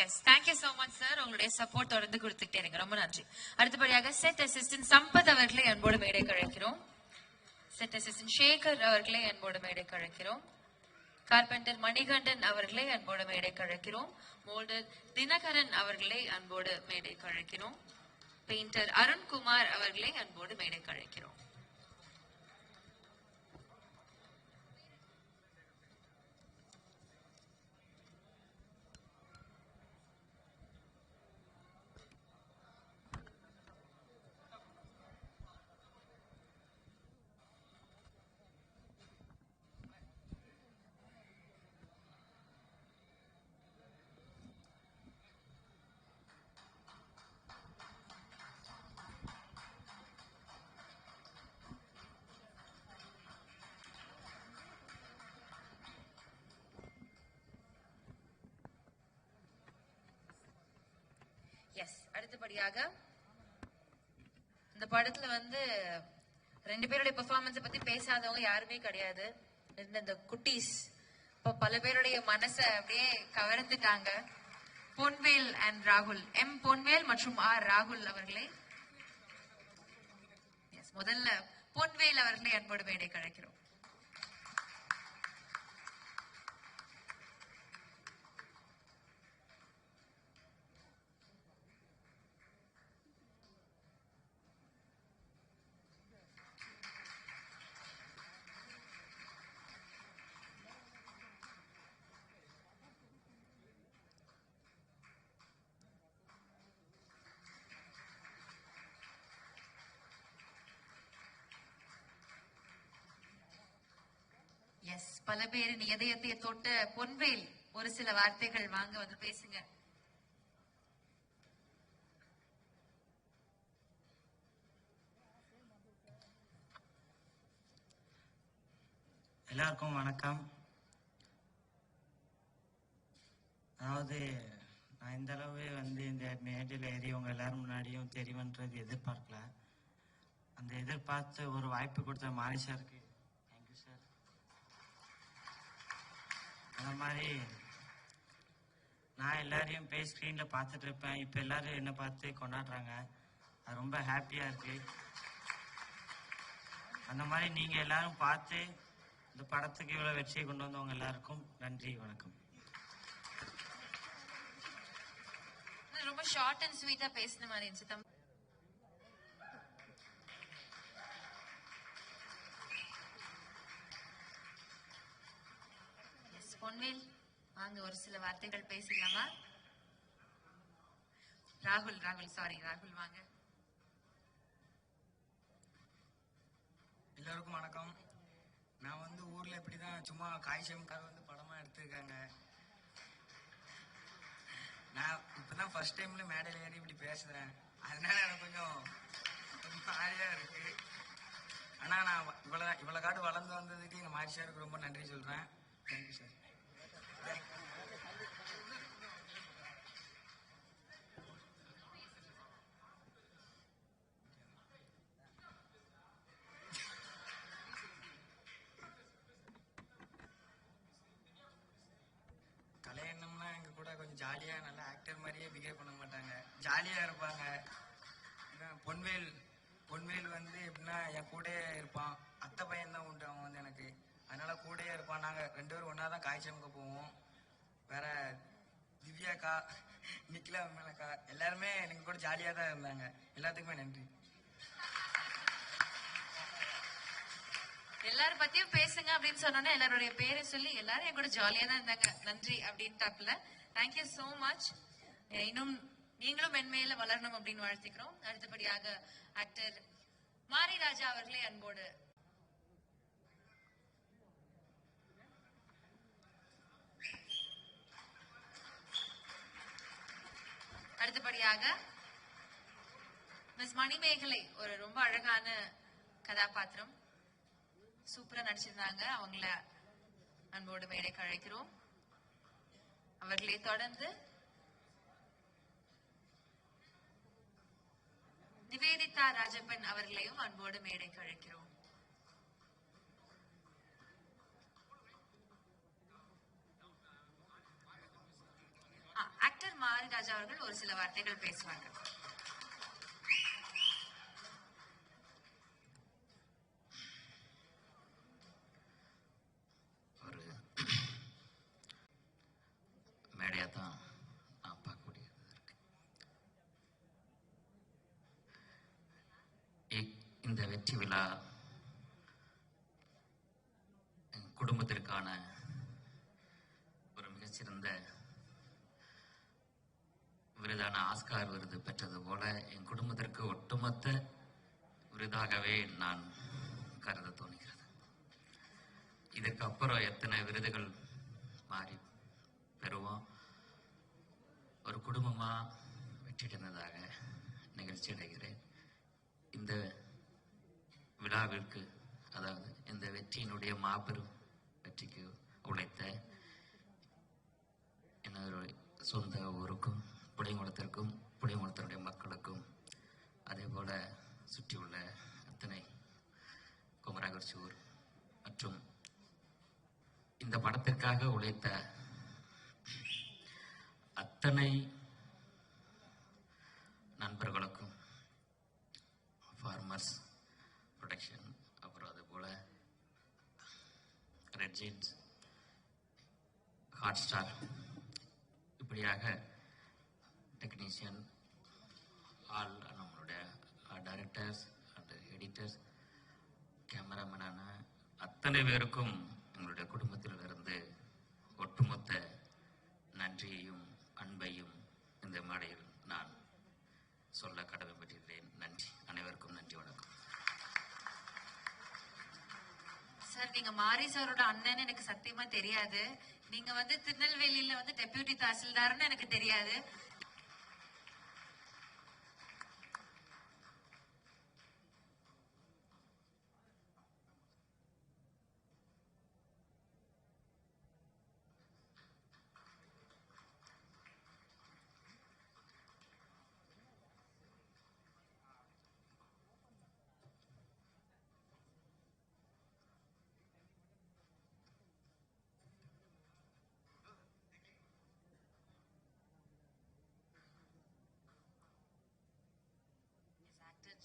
Yes, thank you so much sir. உங்களுடைய சப்போர்ட் தொடர்ந்து கொடுத்துட்டே இருங்க. ரொம்ப நன்றி. அடுத்தபடியாக செட் அசிஸ்டன்ட் சம்பத் அவர்களை அன்போடு மேடை கழைக்கிறோம். செட் அசிஸ்டன்ட் சேகர் அவர்களை அன்போடு மேடை கழைக்கிறோம். கார்பெண்டர் மணிகண்டன் அவர்களை அன்போடு மேடை கழைக்கிறோம். மோல்டர் தினகரன் அவர்களை அன்போடு மேடை கழைக்கிறோம். பெயிண்டர் அருண்குமார் அவர்களை அன்போடு மேடை கழைக்கிறோம். எஸ், அடுத்தபடியாக இந்த படத்துல வந்து ரெண்டு பேருடைய பெர்ஃபார்மன்ஸை பத்தி பேசாதவங்க யாருமே கிடையாது. இந்த குட்டீஸ் இப்ப பல பேருடைய மனசை அப்படியே கவர்ந்துட்டாங்க. பொன்வேல் அண்ட் ராகுல், எம் பொன்வேல் மற்றும் ஆர் ராகுல் அவர்களை முதல்ல பொன்வேல் அவர்களை அன்போடு மேடை கழைக்கிறோம். எஸ், பல பேரின் இதயத்தை தொட்ட பொன்வேல் ஒரு சில வார்த்தைகள் வாங்க வந்து பேசுங்க. எல்லாருக்கும் வணக்கம். அதாவது நான் இந்த அளவு வந்து இந்த மேடையில் ஏறியவங்க எல்லாரும் முன்னாடியும் தெரியும்ன்றது எதிர்பார்க்கல. அந்த எதிர்பார்த்து ஒரு வாய்ப்பு கொடுத்த மாரி சாருக்கு தேங்க்யூ சார். அந்த மாதிரி நான் எல்லாரையும் போய் ஸ்க்ரீனில் பார்த்துட்டு இருப்பேன். இப்போ எல்லாரும் என்னை பார்த்து கொண்டாடுறாங்க. அது ரொம்ப ஹாப்பியாக இருக்கு. அந்த மாதிரி நீங்கள் எல்லாரும் பார்த்து இந்த படத்துக்கு இவ்வளோ வெற்றியை கொண்டு வந்தவங்க எல்லாருக்கும் நன்றி, வணக்கம். ரொம்ப ஷார்ட் அண்ட் ஸ்வீட்டா பேசின மாதிரி இருந்துச்சு. பொன்வேல் வாங்க ஒரு சில வார்த்தைகள் பேசலாமா? ராகுல் வாங்க. எல்லாருக்கும் வணக்கம். நான் வந்து ஊர்ல இப்படிதான் சும்மா காய்ச்சலுக்காக வந்து படமா எடுத்திருக்காங்க. நான் இப்பதான் ஃபர்ஸ்ட் டைம்ல மேடையில ஏறி இப்படி பேசுறேன். அதனால எனக்கு கொஞ்சம் ஆரியா இருக்கு. ஆனா நான் இவ்வளவு காட்டு வளர்ந்து வந்ததுக்கு எங்க மாரி சாருக்கு ரொம்ப நன்றி சொல்றேன். Thank you sir. கலை எண்ணம்னா எங்க கூட கொஞ்சம் ஜாலியாக நல்லா ஆக்டர் மாதிரியே பிஹேவ் பண்ண மாட்டாங்க, ஜாலியாக இருப்பாங்க. பொன்வேல் வந்து எப்படின்னா என் கூடயே இருப்பான். அத்தை பையன் தான் உண்டு அவன் வந்து எனக்கு, அதனால கூடயே இருப்பான். நாங்கள் 2 பேரும் ஒன்றா தான் காய்ச்சமுக்க போவோம். வேற திவ்யாக்கா, நிக்கிலா மேலக்கா எல்லாருமே எனக்கு கூட ஜாலியாக தான் இருந்தாங்க. எல்லாத்துக்குமே நன்றி. எல்லாரும் பத்தியும் பேசுங்க அப்படின்னு சொன்னோன்னா எல்லாருடைய பேரை சொல்லி எல்லாரும் என் கூட ஜாலியா தான் இருந்தாங்க, நன்றி அப்படின்ட்டாப்ல. Thank you so much. இன்னும் நீங்களும் மென்மையில வளரணும் அப்படின்னு வாழ்த்திக்கிறோம். அடுத்தபடியாக ஆக்டர் மாரி ராஜா அவர்களே அன்போடு அடுத்தபடியாக மிஸ் மணிமேகலை, ஒரு ரொம்ப அழகான கதாபாத்திரம், சூப்பரா நடிச்சிருந்தாங்க. அவங்கள அன்போடு மேடைக்கு அழைக்கிறோம். அவர்களை தொடர்ந்து நிவேதிதா ராஜப்பன் அவர்களையும் அன்போடு மேடைக்கு அழைக்கிறோம். ஆக்டர் மாரி ராஜா அவர்கள் ஒரு சில வார்த்தைகள் பேசுவாங்க. ஒரு மேடையா தான் நான் பார்க்கக்கூடியது இருக்கு. இந்த வெற்றி விழா குடும்பத்திற்கான ஒரு மிகச்சிறந்த விருதான ஆஸ்கார் விருது பெற்றது போல என் குடும்பத்திற்கு ஒட்டுமொத்த விருதாகவே நான் கருத தோணுகிறது. இதற்கு அப்புறம் எத்தனை விருதுகள் மாறி பெறுவோம், ஒரு குடும்பமா வெற்றியடைந்ததாக நிகழ்ச்சி அடைகிறேன். இந்த விழாவிற்கு, அதாவது இந்த வெற்றியினுடைய மாபெரும் வெற்றிக்கு உழைத்த என்னோட சொந்த ஊருக்கும் புளியங்குளத்திற்கும் புளியங்குளத்தினுடைய மக்களுக்கும் அதே போல சுற்றியுள்ள அத்தனை குமராகுறிச்சியூர் மற்றும் இந்த படத்திற்காக உழைத்த அத்தனை நண்பர்களுக்கும், ஃபார்மர்ஸ் ப்ரொடக்ஷன், அப்புறம் அது போல ரெட் ஜீன்ஸ், ஹாட் ஸ்டார், இப்படியாக டெக்னீஷியன், ஆல் நம்மளுடைய டைரக்டர்ஸ் அண்ட் எடிட்டர்ஸ், கேமராமேனான அத்தனை பேருக்கும் எங்களுடைய குடும்பத்திலிருந்து ஒட்டுமொத்த நன்றியையும் அன்பையும் இந்த மேடையில் நான் சொல்ல கடமைப்பட்டிருக்கிறேன். நன்றி, அனைவருக்கும் நன்றி, வணக்கம். சார், நீங்க மாரி சாரோட அண்ணன் எனக்கு சத்தியமா தெரியாது. நீங்க வந்து திருநெல்வேலியில வந்து டெபியூட்டி தாசில்தார்னு எனக்கு தெரியாது.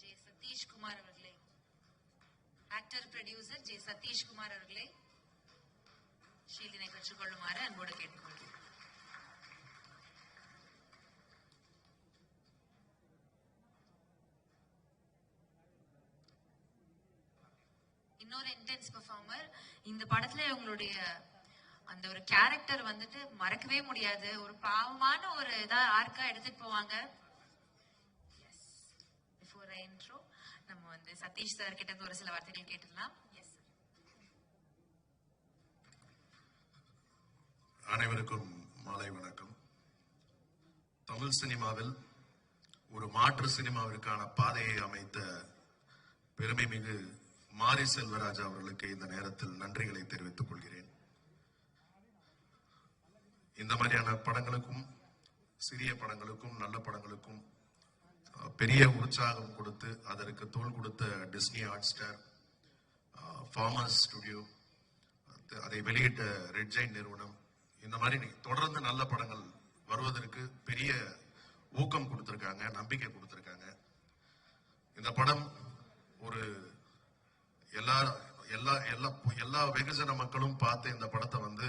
ஜே சதீஷ் குமார் அவர்களே, actor producer J Sathish Kumar அவர்களே ஷீல்டினை பெற்றுக்கொள்ளுமாறு அன்போடு கேட்டுக்கொள்கிறேன். இன்னொரு இன்டென்ஸ் பெர்ஃபார்மர். இந்த படத்துல உங்களுடைய அந்த ஒரு கேரக்டர் வந்துட்டு மறக்கவே முடியாது. ஒரு பாவமான ஒரு இதா ஆர்க்கா எடுத்துட்டு போவாங்க. இன்ட்ரோ நம்ம வந்து சதீஷ் சார் கிட்ட ஒரு சில வார்த்தைகள் கேட்டுடலாம். அனைவருக்கும் மாலை வணக்கம். தமிழ் சினிமாவில் ஒரு மாற்று சினிமாவிற்கான பாதையை அமைத்த பெருமை மிகு மாரி செல்வராஜ் அவர்களுக்கு இந்த நேரத்தில் நன்றிகளை தெரிவித்துக் கொள்கிறேன். இந்த மாதிரியான படங்களுக்கும் சிறிய படங்களுக்கும் நல்ல படங்களுக்கும் பெரிய உற்சாகம் கொடுத்து அதற்கு தோள் கொடுத்த Disney hot star, farmers studio, அதை வெளியிட்ட ரெட் ஜெயின் நிறுவனம், இந்த மாதிரி தொடர்ந்து நல்ல படங்கள் வருவதற்கு பெரிய ஊக்கம் கொடுத்திருக்காங்க, நம்பிக்கை கொடுத்திருக்காங்க. இந்த படம் ஒரு எல்லா எல்லா எல்லா எல்லா வெகுஜன மக்களும் பார்த்து இந்த படத்தை வந்து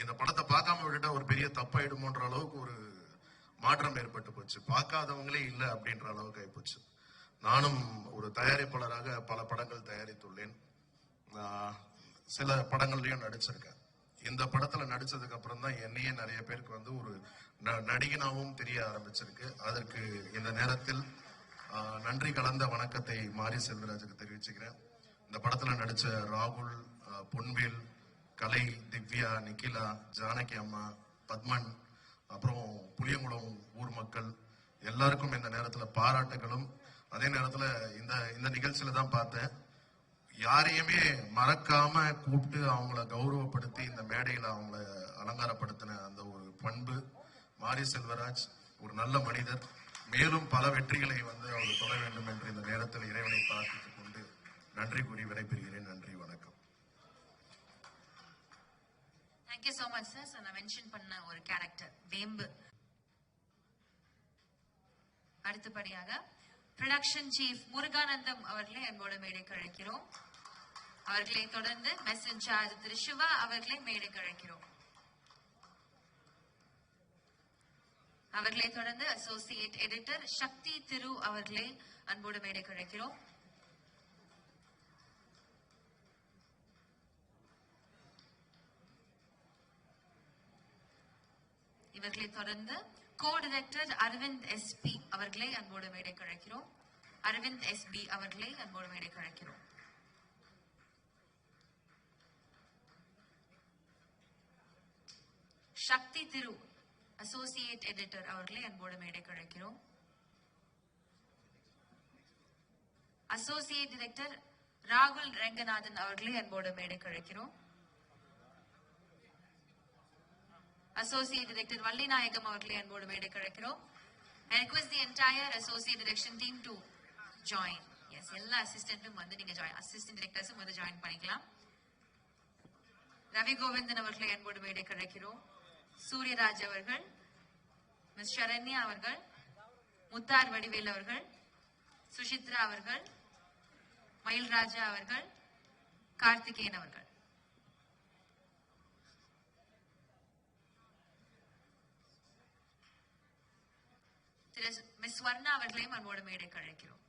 இந்த படத்தை பார்க்காம விட்டுட்டா ஒரு பெரிய தப்பாயிடுமோன்ற அளவுக்கு ஒரு மாற்றம் ஏற்பட்டு போச்சு. பார்க்காதவங்களே இல்லை அப்படின்ற அளவுக்கு ஆயிப்போச்சு. நானும் ஒரு தயாரிப்பாளராக பல படங்கள் தயாரித்துள்ளேன். சில படங்கள்லயும் நடிச்சிருக்கேன். இந்த படத்துல நடிச்சதுக்கு அப்புறம் தான் என்னையே நிறைய பேருக்கு வந்து ஒரு நடிகனாவும் தெரிய ஆரம்பிச்சிருக்கு. அதற்கு இந்த நேரத்தில் நன்றி கலந்த வணக்கத்தை மாரி செல்வராஜுக்கு தெரிவிச்சுக்கிறேன். இந்த படத்துல நடிச்ச ராகுல், பொன்வேல், கலை, திவ்யா, நிக்கிலா, ஜானகி அம்மா, பத்மன், அப்புறம் புளியங்குளம் ஊர் மக்கள் எல்லாருக்கும் இந்த நேரத்துல பாராட்டுகளும். அதே நேரத்துல இந்த நிகழ்ச்சியில தான் பார்த்தேன், யாரையுமே மறக்காம கூப்பிட்டு அவங்கள கௌரவப்படுத்தி இந்த மேடையில அவங்கள அலங்காரப்படுத்தின அந்த ஒரு பண்பு. மாரி செல்வராஜ் ஒரு நல்ல மனிதர். மேலும் பல வெற்றிகளை வந்து அவர் தொட வேண்டும் என்று இந்த நேரத்தில் இறைவனை பிரார்த்தித்துக் கொண்டு நன்றி கூறி விடைபெறுகிறேன். நன்றி, வணக்கம். Thank you so much sir. நான் மென்ஷன் பண்ண ஒரு கேரக்டர் வேம்பு. அடுத்தபடியாக ப்ரொடக்ஷன் சீஃப் முருகானந்தம் அவர்களை அன்போடு மேடைக்கு அழைக்கிறோம். அவர்களை தொடர்ந்து மெஸ் இன்சார்ஜ் திரு சிவா அவர்களை மேடைக்கு அழைக்கிறோம். அவர்களை தொடர்ந்து அசோசியேட் எடிட்டர் சக்தி திரு அவர்களை அன்போடு மேடைக்கு அழைக்கிறோம். இவர்களை தொடர்ந்து கோ டைரக்டர் அரவிந்த் எஸ்பி அவர்களை அன்போடு மேடைக்கு அழைக்கிறோம். அரவிந்த் எஸ்பி அவர்களை அன்போடு மேடைக்கு அழைக்கிறோம். சக்தி திரு அசோசியேட் எடிட்டர் அவர்களை அன்போடு மேடைக்கு அழைக்கிறோம். அசோசியேட் டைரக்டர் ராகுல் ரெங்கநாதன் அவர்களை அன்போடு மேடைக்கு அழைக்கிறோம். Associate Director Vallinayagam அவர்களை அன்போடு மேடைக்கு அழைக்கிறோம். I request the entire associate direction team to join. Yes, எல்லா அசிஸ்டன்ட்டும் வந்து நீங்க அசிஸ்டன்ட் டைரக்டர்ஸும் வந்து ஜாயின் பண்ணிக்கலாம். ரவி கோவிந்தன் அவர்களை அன்போடு மேடைக்கு அழைக்கிறோம். சூரியராஜ் அவர்கள், மிஸ் சரண்யா அவர்கள், முத்தார் வடிவேல் அவர்கள், சுசித்ரா அவர்கள், மயில்ராஜா அவர்கள், கார்த்திகேயன் அவர்கள். மிஸ் வர்ணா அவர்களையும் அன்போடு மேடைக்கு அழைக்கிறோம்.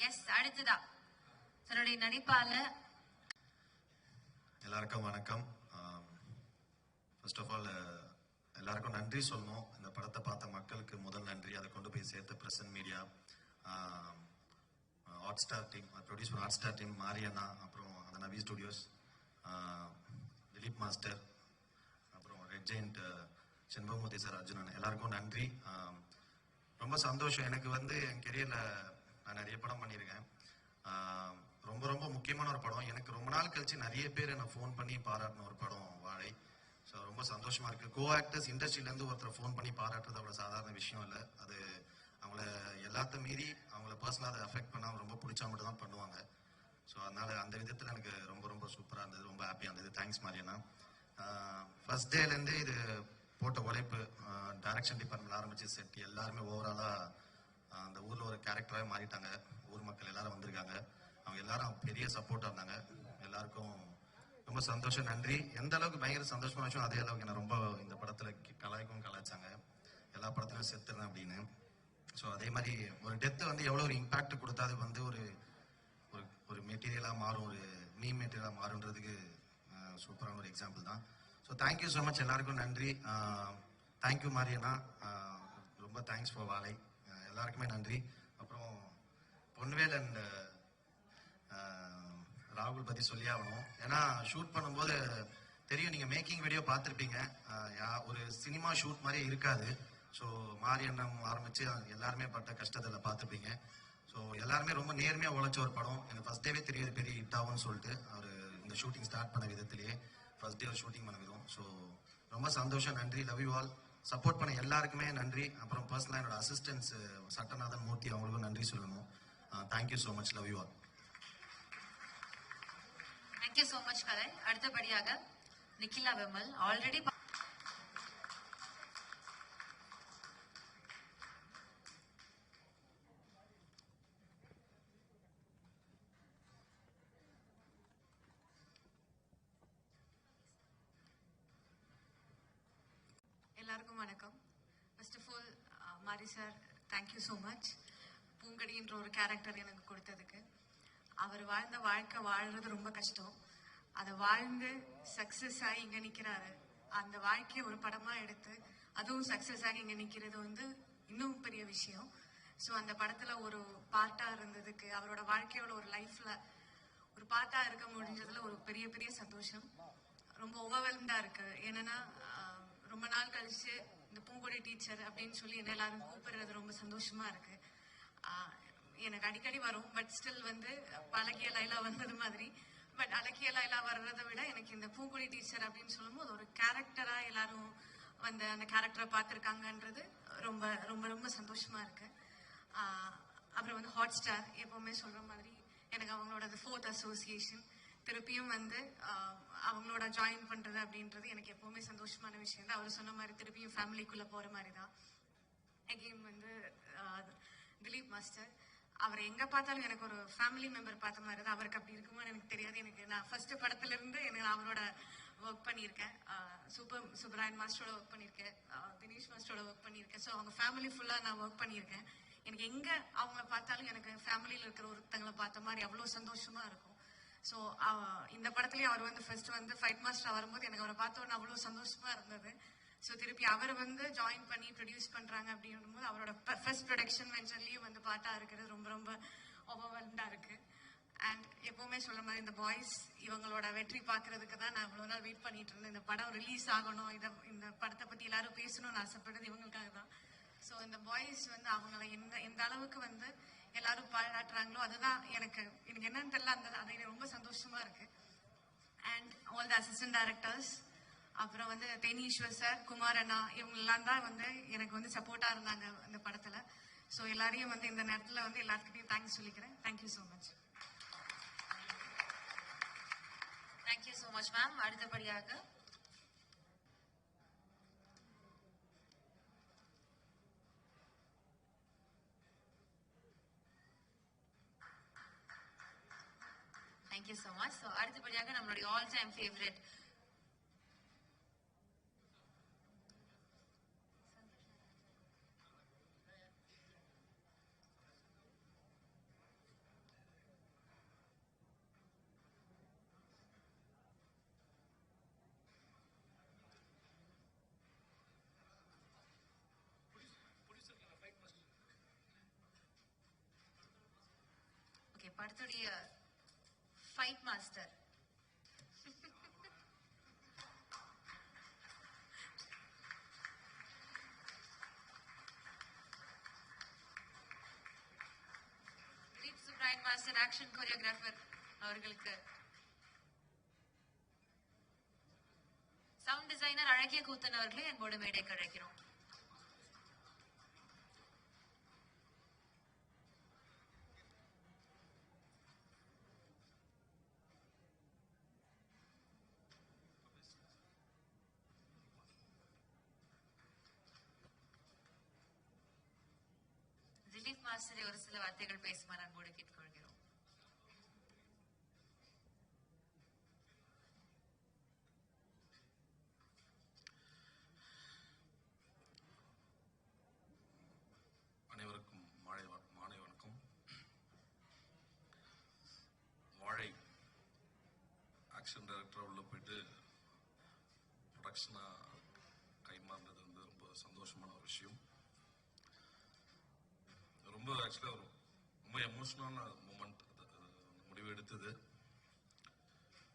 எஸ், அடுத்ததா தன்னுடைய நடிப்பால எல்லாருக்கும் வணக்கம். ஃபர்ஸ்ட் ஆஃப் ஆல் எல்லாருக்கும் நன்றி சொல்லணும். இந்த படத்தை பார்த்த மக்களுக்கு முதல் நன்றி. அதை கொண்டு போய் சேர்த்த present media, hot star team, produce பண்ண ஹாட் ஸ்டார் டீம், மாரியண்ணா, அப்புறம் அந்த நவி ஸ்டுடியோஸ், திலீப் மாஸ்டர், அப்புறம் red giant Shenbagamoorthy sir, Arjunan, எல்லாருக்கும் நன்றி. ரொம்ப சந்தோஷம். எனக்கு வந்து என் கெரியர்ல நான் நிறைய படம் பண்ணியிருக்கேன். ரொம்ப ரொம்ப முக்கியமான ஒரு படம். எனக்கு ரொம்ப நாள் கழிச்சு நிறைய பேர் என்னை ஃபோன் பண்ணி பாராட்டின ஒரு படம் வாழை. ஸோ ரொம்ப சந்தோஷமா இருக்கு. கோ ஆக்டர்ஸ் இண்டஸ்ட்ரியிலேருந்து ஒருத்தர் ஃபோன் பண்ணி பாராட்டுறது அவ்வளோ சாதாரண விஷயம் இல்லை. அது அவங்கள எல்லாத்த மீறி அவங்கள பர்சனலாக அதை அஃபெக்ட் பண்ணால் ரொம்ப பிடிச்சா மட்டும் தான் பண்ணுவாங்க. ஸோ அதனால அந்த விதத்தில் எனக்கு ரொம்ப ரொம்ப சூப்பராக இருந்தது, ரொம்ப ஹாப்பியாக இருந்தது. தேங்க்ஸ் மாரியண்ணா. ஃபர்ஸ்ட் டேலேருந்தே இது போட்ட உழைப்பு, டைரக்ஷன் டிபார்ட்மெண்ட் ஆரம்பிச்சு செட் எல்லாருமே ஓவராலாக அந்த ஊரில் ஒரு கேரக்டராகவே மாறிட்டாங்க. ஊர் மக்கள் எல்லாரும் வந்திருக்காங்க. அவங்க எல்லாரும் பெரிய சப்போர்ட்டாக இருந்தாங்க. எல்லாருக்கும் ரொம்ப சந்தோஷம், நன்றி. எந்த அளவுக்கு பயங்கர சந்தோஷமான விஷயம், அதே அளவுக்கு என்ன ரொம்ப இந்த படத்தில் கலாய்ச்சாங்க. எல்லா படத்துலையும் செத்துறேன் அப்படின்னு. ஸோ அதே மாதிரி ஒரு டெத்து வந்து எவ்வளோ ஒரு இம்பாக்ட் கொடுத்தா அது வந்து ஒரு ஒரு மெட்டீரியலாக மாறும், ஒரு மீம் மெட்டீரியலாக மாறுன்றதுக்கு சூப்பரான ஒரு எக்ஸாம்பிள் தான். ஸோ தேங்க்யூ ஸோ மச், எல்லாருக்கும் நன்றி. தேங்க்யூ மாரியண்ணா, ரொம்ப தேங்க்ஸ் ஃபார் வாழை. எல்லாருக்குமே நன்றி. அப்புறம் பொன்வேல் அண்ட் ராகுல் பற்றி சொல்லி ஆகணும். ஏன்னா ஷூட் பண்ணும்போது தெரியும், நீங்கள் மேக்கிங் வீடியோ பார்த்துருப்பீங்க. ஒரு சினிமா ஷூட் மாதிரியே இருக்காது. ஸோ மாரியண்ணம் ஆரம்பித்து எல்லாருமே பட்ட கஷ்டத்தில் பார்த்துருப்பீங்க. ஸோ எல்லாருமே ரொம்ப நேர்மையாக உழைச்ச ஒரு படம். எனக்கு ஃபர்ஸ்ட் டேவே தெரியாது பெரிய ஹிட் ஆகும்னு சொல்லிட்டு. அவர் இந்த ஷூட்டிங் ஸ்டார்ட் பண்ண விதத்திலேயே ஃபர்ஸ்ட் டே ஷூட்டிங் பண்ண விதம். ஸோ ரொம்ப சந்தோஷம், நன்றி. Love you all. சப்போர்ட் பண்ண எல்லாருக்குமே நன்றி. அப்புறம் பர்சனலாக என்னோட அசிஸ்டன்ஸ் சட்டநாதன் மூர்த்தி, அவங்களுக்கும் நன்றி சொல்லணும். Thank you so much, love you all. Thank you so much Kalai. அடுத்தபடியாக நிக்கிலா விமல். ஆல்ரெடி எல்லாருக்கும் வணக்கம். First of all Mari sir, thank you so much. பூங்கடின்ற ஒரு கேரக்டர் எனக்கு கொடுத்ததுக்கு. அவர் வாழ்ந்த வாழ்க்கை வாழ்றது ரொம்ப கஷ்டம். அதை வாழ்ந்து சக்சஸ் ஆகி இங்க நிக்கிறாரு. அந்த வாழ்க்கையை ஒரு படமா எடுத்து அதுவும் சக்சஸ் ஆகி இங்க நிக்கிறது வந்து இன்னும் பெரிய விஷயம். ஸோ அந்த படத்துல ஒரு பார்ட்டா இருந்ததுக்கு, அவரோட வாழ்க்கையோட ஒரு லைஃப்ல ஒரு பார்ட்டா இருக்க முடிஞ்சதுல ஒரு பெரிய பெரிய சந்தோஷம். ரொம்ப ஓவர்வெல்ம்டா இருக்கு. என்னன்னா ரொம்ப நாள் கழிச்சு இந்த பூங்கொடி டீச்சர் அப்படின்னு சொல்லி என்ன எல்லாரும் கூப்பிடுறது ரொம்ப சந்தோஷமா இருக்கு. எனக்கு அடிக்கடி வரும், பட் ஸ்டில் வந்து அழகிய லைலா வந்தது மாதிரி. பட் அழகிய லைலா வர்றதை விட எனக்கு இந்த பூங்கொடி டீச்சர் அப்படின்னு சொல்லும்போது ஒரு கேரக்டரா எல்லாரும் வந்து அந்த கேரக்டரை பார்த்துருக்காங்கன்றது ரொம்ப ரொம்ப ரொம்ப சந்தோஷமா இருக்கு. அப்புறம் வந்து ஹாட் ஸ்டார் எப்பவுமே சொல்ற மாதிரி எனக்கு அவங்களோட 4th அசோசியேஷன் திருப்பியும் வந்து அவங்களோட ஜாயின் பண்றது அப்படின்றது எனக்கு எப்பவுமே சந்தோஷமான விஷயம் தான். அவர் சொன்ன மாதிரி திருப்பியும் ஃபேமிலிக்குள்ள போற மாதிரி தான். அகெயின் வந்து திலீப் மாஸ்டர், அவர் எங்க பார்த்தாலும் எனக்கு ஒரு ஃபேமிலி மெம்பர் பார்த்த மாதிரி தான். அவருக்கு அப்படி இருக்குமான்னு எனக்கு தெரியாது. எனக்கு நான் ஃபர்ஸ்ட் படத்துல இருந்து எனக்கு அவரோட ஒர்க் பண்ணியிருக்கேன். சுப்ராயன் மாஸ்டரோட ஒர்க் பண்ணியிருக்கேன், தினேஷ் மாஸ்டரோட ஒர்க் பண்ணியிருக்கேன். ஸோ அவங்க ஃபேமிலி ஃபுல்லா நான் ஒர்க் பண்ணியிருக்கேன். எனக்கு எங்க அவங்கள பார்த்தாலும் எனக்கு ஃபேமிலியில இருக்கிற ஒருத்தங்களை பார்த்த மாதிரி அவ்வளோ சந்தோஷமா இருக்கும். ஸோ இந்த படத்துலயும் அவர் வந்து ஃபர்ஸ்ட் வந்து ஃபைட் மாஸ்டர் வரும்போது எனக்கு அவரை பார்த்தோன்னு அவ்வளோ சந்தோஷமா இருந்தது. ஸோ திருப்பி அவர் வந்து ஜாயின் பண்ணி ப்ரொடியூஸ் பண்றாங்க அப்படிங்கும்போது அவரோட ஃபர்ஸ்ட் ப்ரொடக்ஷன் வெஞ்சர்லயும் வந்து பாட்டா இருக்கிறது ரொம்ப ரொம்ப ஓவர்வெல்ம்டா இருக்கு. அண்ட் எப்பவுமே சொல்ற மாதிரி இந்த பாய்ஸ் இவங்களோட வெற்றி பார்க்கறதுக்கு தான் நான் இவ்வளவு நாள் வெயிட் பண்ணிட்டு இருந்தேன். இந்த படம் ரிலீஸ் ஆகணும், இந்த படத்தை பத்தி எல்லாரும் பேசணும்னு ஆசைப்பட்டது இவங்களுக்காக தான். ஸோ இந்த பாய்ஸ் வந்து அவங்களை எந்த அளவுக்கு வந்து எல்லாரும் பாராட்டுறாங்களோ அதுதான் எனக்கு என்னன்னு தெரியல, அது எனக்கு ரொம்ப சந்தோஷமா இருக்கு. And all the assistant directors, அப்புறம் வந்து தேனீஸ்வர் சார், குமார் அண்ணா, இவங்க எல்லாம் தான் வந்து எனக்கு வந்து சப்போர்ட்டா இருந்தாங்க இந்த படத்துல. ஸோ எல்லாரையும் வந்து இந்த நேரத்துல வந்து எல்லாத்துக்கிட்டையும் தேங்க்ஸ் சொல்லிக்கிறேன். Thank you so much. Thank you so much ma'am. அடுத்தபடியாக தேங்க்யூ ஸோ மச். ஸோ அடுத்தபடியாக நம்மளுடைய ஆல் டைம் ஃபேவரட் படத்துடைய fight master Subrayan master action choreographer அவர்களுக்கு, சவுண்ட் டிசைனர் அழகிய கூத்தன் அவர்களை அன்போடு மேடைக்கு அழைக்கிறோம். திலீப் மாஸ்டரை ஒரு சில வார்த்தைகள் பேசுமாறு அன்போடு கேட்டுக்கொள்கிறோம். அனைவருக்கும் மாலை வணக்கம். வாழை ஆக்ஷன் டைரக்டரா உள்ள போயிட்டு ப்ரொடக்ஷனா கைமாறினது வந்து ரொம்ப சந்தோஷமான ஒரு விஷயம். ரொம்ப ஆக்சுவலாக ரொம்ப எமோஷனலான மூமெண்ட் முடிவு எடுத்தது.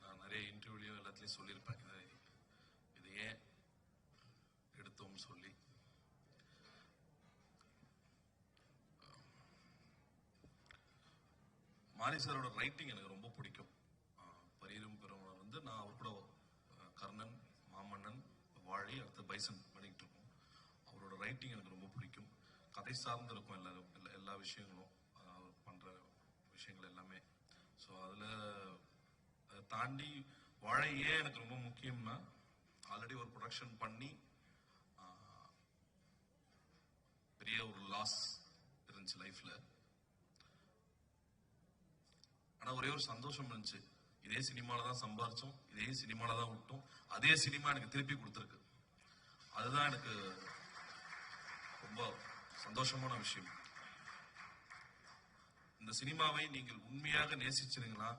நான் நிறைய இன்டர்வியூலையும் எல்லாத்துலேயும் சொல்லியிருப்பேன் இது ஏன் எடுத்தோம்னு சொல்லி. மாரி சாரோட ரைட்டிங் எனக்கு ரொம்ப பிடிக்கும். பரீரும் பெருமளர் வந்து நான் அவர் கூட கர்ணன், மாமன்னன், வாழை, அடுத்த பைசன் பண்ணிக்கிட்டு இருக்கோம். அவரோட ரைட்டிங் எனக்கு ரொம்ப பிடிக்கும். கதை சார்ந்து இருக்கும் எல்லா விஷயங்களும், அவர் பண்ற விஷயங்கள் எல்லாமே. ஸோ அதில் தாண்டி வாழையே எனக்கு ரொம்ப முக்கியம்னா, ஆல்ரெடி ஒரு ப்ரொடக்ஷன் பண்ணி பெரிய ஒரு லாஸ் இருந்துச்சு லைஃப்ல. ஆனா ஒரே ஒரு சந்தோஷம் இருந்துச்சு, இதே சினிமால தான் சம்பாரிச்சோம், இதே சினிமால தான் விட்டோம், அதே சினிமா எனக்கு திருப்பி கொடுத்துருக்கு. அதுதான் எனக்கு ரொம்ப சந்தோஷமான விஷயம். இந்த சினிமாவை நீங்கள் உண்மையாக நேசிச்சிருங்கன்னா,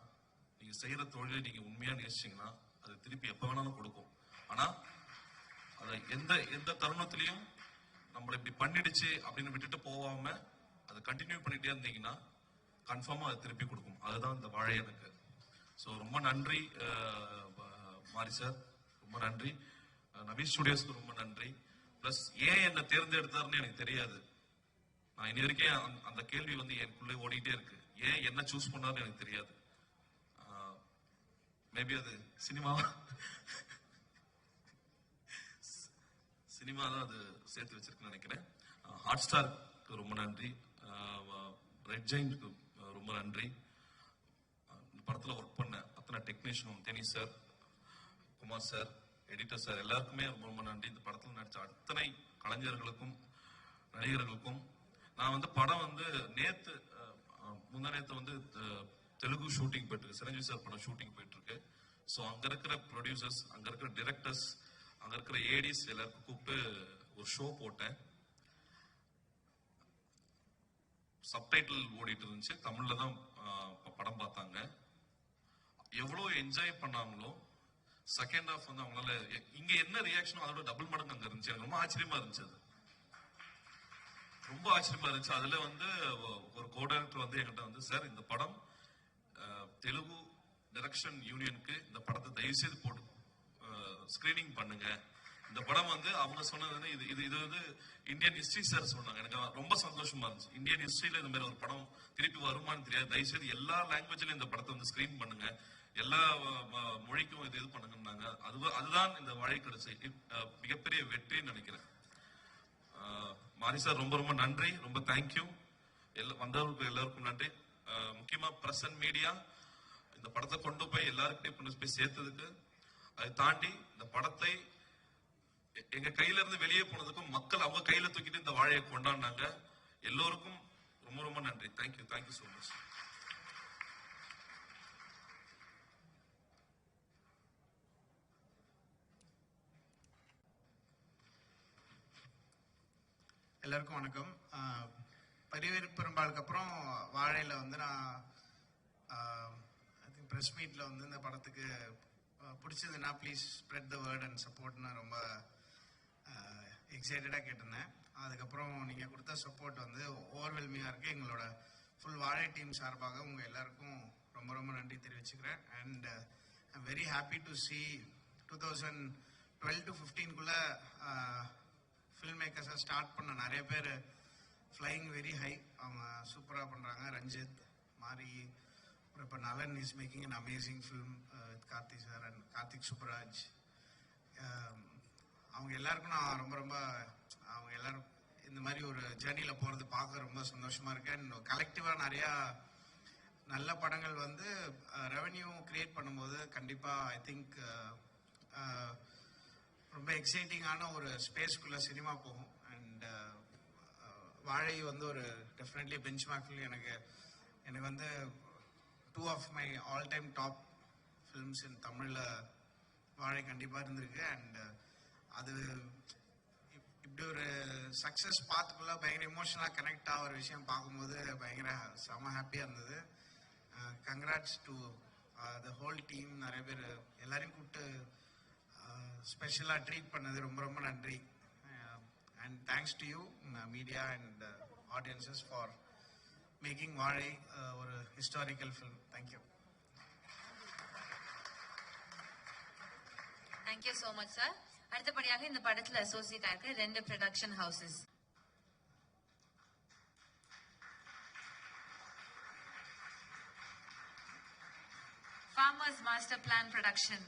நீங்க செய்யற தொழிலை நீங்க உண்மையா நேசிச்சீங்கன்னா அது திருப்பி எப்ப வேணாலும் கொடுக்கும். ஆனா அதை எந்த தருணத்திலையும் நம்மளை இப்படி பண்ணிடுச்சு அப்படின்னு விட்டுட்டு போகாம அதை கண்டினியூ பண்ணிட்டே இருந்தீங்கன்னா கன்ஃபார்மா அதை திருப்பி கொடுக்கும். அதுதான் இந்த வாழை எனக்கு. ஸோ ரொம்ப நன்றி மாரி சார், ரொம்ப நன்றி. நவி ஸ்டுடியோஸ்க்கு ரொம்ப நன்றி. பிளஸ் ஏன் என்னை தேர்ந்தெடுத்தாருன்னு எனக்கு தெரியாது. நான் இனி வரைக்கும் அந்த கேள்வி வந்து எனக்குள்ளே ஓடிட்டே இருக்கு, ஏன் என்ன சூஸ் பண்ணாருன்னு எனக்கு தெரியாது. மேபி அது சினிமா தான் அது சேர்த்து வச்சிருக்குன்னு நினைக்கிறேன். ஹாட் ஸ்டாருக்கு ரொம்ப நன்றி. ரெட் ஜெயின்ட்க்கு ரொம்ப நன்றி. படத்துல ஒர்க் பண்ண அத்தனை டெக்னீஷியனும், Theni sir, Kumar sir, editor sir, எல்லாருக்குமே ரொம்ப ரொம்ப நன்றி. இந்த படத்துல நடிச்ச அத்தனை கலைஞர்களுக்கும் நடிகர்களுக்கும். நான் வந்து படம் வந்து முந்தானேத்து வந்து தெலுங்கு ஷூட்டிங் போயிட்டு இருக்கு, சிரஞ்சீவி சார் படம் ஷூட்டிங் போயிட்டு இருக்கு. ஸோ அங்க இருக்கிற ப்ரொடியூசர்ஸ், அங்க இருக்கிற டிரெக்டர்ஸ், அங்க இருக்கிற ஏடிஸ் எல்லாருக்கும் கூப்பிட்டு ஒரு ஷோ போட்டேன். சப்டைட்டில் ஓடிட்டு இருந்துச்சு, தமிழ்ல தான் படம் பார்த்தாங்க. எவ்வளவு என்ஜாய் பண்ணாங்களோ செகண்ட் ஹாஃப் வந்து அவங்களால இங்க என்ன ரியாக்ஷனோ அதோட டபுள் மடங்கு அங்க இருந்துச்சு. எனக்கு ரொம்ப ஆச்சரியமா இருந்துச்சு, அது ரொம்ப ஆச்சரியமா இருந்துச்சு. அதுல வந்து ஒரு கோடைரக்டர் வந்து என்கிட்ட வந்து, சார் இந்த படம் தெலுங்கு டைரக்ஷன் யூனியனுக்கு இந்த படத்தை தயவு செய்து போட்டு ஸ்கிரீனிங் பண்ணுங்க. இந்த படம் வந்து அவங்க சொன்னது இது இது வந்து இந்தியன் ஹிஸ்டரி சார் சொன்னாங்க. எனக்கு ரொம்ப சந்தோஷமா இருந்துச்சு. இந்தியன் ஹிஸ்டரியில இந்த மாதிரி ஒரு படம் திருப்பி வருமானு தெரியாது, தயவு செய்து எல்லா லாங்குவேஜ்லயும் இந்த படத்தை வந்து ஸ்கிரீன் பண்ணுங்க, எல்லா மொழிக்கும் இது பண்ணுங்கன்னாங்க. அதுதான் இந்த வாழை கிடைச்ச மிகப்பெரிய வெற்றின்னு நினைக்கிறேன். மாரி சார் ரொம்ப ரொம்ப நன்றி, ரொம்ப தேங்க்யூ. வந்தவர்களுக்கு எல்லாருக்கும் நன்றி. முக்கியமா பிரஸ் அண்ட் மீடியா இந்த படத்தை கொண்டு போய் எல்லாருக்கிட்டையும் கொண்டு போய் சேர்த்ததுக்கு, அதை தாண்டி இந்த படத்தை எங்க கையில இருந்து வெளியே போனதுக்கும் மக்கள் அவங்க கையில தூக்கிட்டு இந்த வாழையை கொண்டாடினாங்க. எல்லோருக்கும் ரொம்ப ரொம்ப நன்றி. Thank you, thank you so much. எல்லாருக்கும் வணக்கம். பரிவேறு பெரும்பாலுக்கு அப்புறம் வாழையில வந்து நான் ப்ரெஸ் மீட்ல வந்து இந்த படத்துக்கு பிடிச்சதுன்னா please spread the word and சப்போர்ட்னு ரொம்ப எக்ஸைட்டடாக கேட்டிருந்தேன். அதுக்கப்புறம் நீங்கள் கொடுத்த சப்போர்ட் வந்து ஓவர்வெல்மிங்காக இருக்குது. எங்களோட ஃபுல் வாழை டீம் சார்பாக உங்கள் எல்லாருக்கும் ரொம்ப ரொம்ப நன்றி தெரிவிச்சுக்கிறேன். And I'm very happy to see 2012 to 15 film மேக்கர்ஸை ஸ்டார்ட் பண்ண நிறைய பேர் ஃப்ளைங் வெரி ஹை. அவங்க சூப்பராக பண்ணுறாங்க. ரஞ்சித் மாரி, இப்போ Nalan is making an amazing film with Karthi sir and Karthik Subbaraj. அவங்க எல்லாருக்கும் நான் ரொம்ப ரொம்ப அவங்க எல்லாரும் இந்த மாதிரி ஒரு ஜேர்னியில் போகிறது பார்க்க ரொம்ப சந்தோஷமாக இருக்கேன். கலெக்டிவாக நிறையா நல்ல படங்கள் வந்து ரெவென்யூ கிரியேட் பண்ணும்போது கண்டிப்பாக ஐ திங்க் ரொம்ப எக்ஸைட்டிங்கான ஒரு ஸ்பேஸ்க்குள்ளே சினிமா போகும். அண்ட் வாழை வந்து ஒரு டெஃபினெட்லி பெஞ்ச் மார்க்ல எனக்கு வந்து 2 of my all time top films in தமிழில் வாழை கண்டிப்பாக இருந்திருக்கு. அண்ட் அது இப்படி ஒரு சக்ஸஸ் பார்த்துக்குள்ள பயங்கர எமோஷனலாக கனெக்ட் ஆகிற விஷயம் பார்க்கும்போது பயங்கர செம ஹாப்பியாக இருந்தது. Congrats to the whole team. நிறைய பேர் எல்லாரையும் கூப்பிட்டு ஸ்பெஷலாக ட்ரீட் பண்ணது ரொம்ப ரொம்ப நன்றி. And thanks to you media and audiences for making Vaazhai ஒரு historical film. Thank you. Thank you so much sir. அடுத்தபடியாக இந்த படத்தில் அசோசியேட் ஆகிருக்க 2 production houses. Farmers master plan production,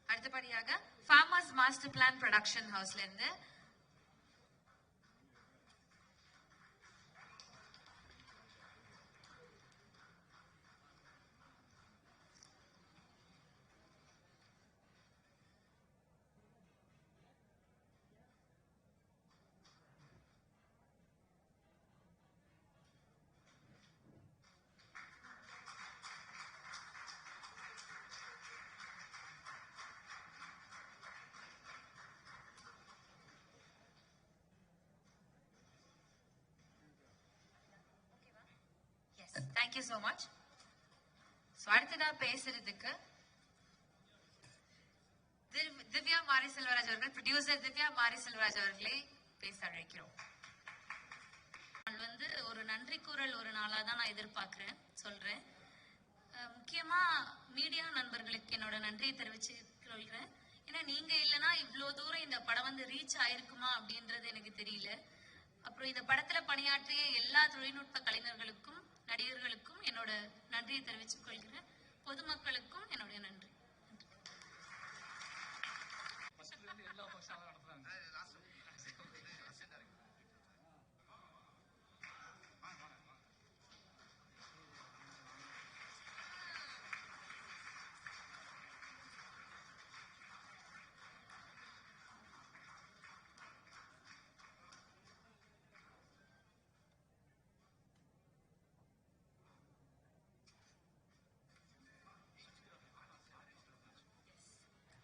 அடுத்தபடியாக ஃபார்மர்ஸ் மாஸ்டர் பிளான் ப்ரொடக்ஷன் ஹவுஸ்ல இருந்து தேங்க்யூ ஸோ மச். ஸோ அடுத்ததா பேசுறதுக்கு திவ்யா மாரி செல்வராஜ் அவர்கள், ப்ரொடியூசர் திவ்யா மாரி செல்வராஜ் அவர்களை பேச அழைக்கிறோம். வந்து ஒரு நன்றி கூறல் ஒரு நாளா தான் நான் எதிர்பார்க்கிறேன், சொல்றேன். முக்கியமா மீடியா நண்பர்களுக்கு என்னோட நன்றியை தெரிவிச்சு கொள்கிறேன். ஏன்னா நீங்க இல்லைன்னா இவ்வளவு தூரம் இந்த படம் வந்து ரீச் ஆயிருக்குமா அப்படின்றது எனக்கு தெரியல. அப்புறம் இந்த படத்துல பணியாற்றிய எல்லா தொழில்நுட்ப கலைஞர்களுக்கும் நடிகர்களுக்கும் என்னோட நன்றியை தெரிவித்துக் கொள்கிறேன். பொதுமக்களுக்கும் என்னுடைய நன்றி.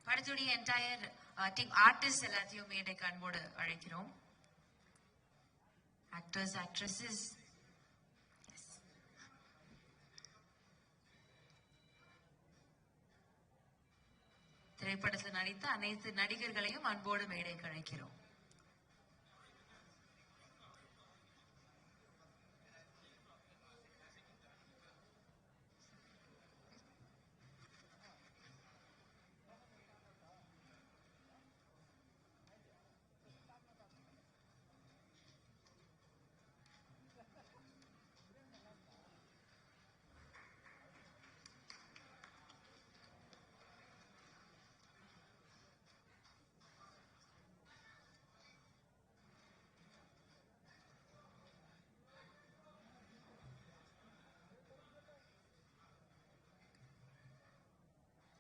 படத்துடைய என்டையர் டீம் ஆர்டிஸ்ட் எல்லாத்தையும் மேடைக்கு அன்போடு அழைக்கிறோம். ஆக்டர்ஸ், ஆக்ட்ரஸஸ், திரைப்படத்தில் நடித்த அனைத்து நடிகர்களையும் அன்போடு மேடைக்கு அழைக்கிறோம்.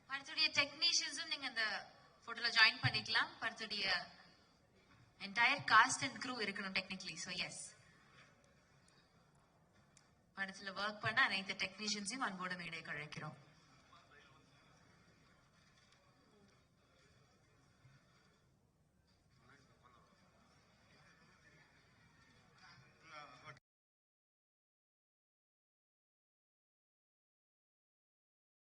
படத்துடைய டெக்னீஷியன்ஸும் நீங்க இந்த போட்டோல ஜாயின் பண்ணிக்கலாம். படத்துடைய என்டையர் காஸ்ட் அண்ட் க்ரூ இருக்கணும் டெக்னிக்கலி. ஸோ எஸ், படத்துல ஒர்க் பண்ண அனைத்து டெக்னீஷியன்ஸையும் அன்போடு மேடைக்கு அழைக்கிறோம்.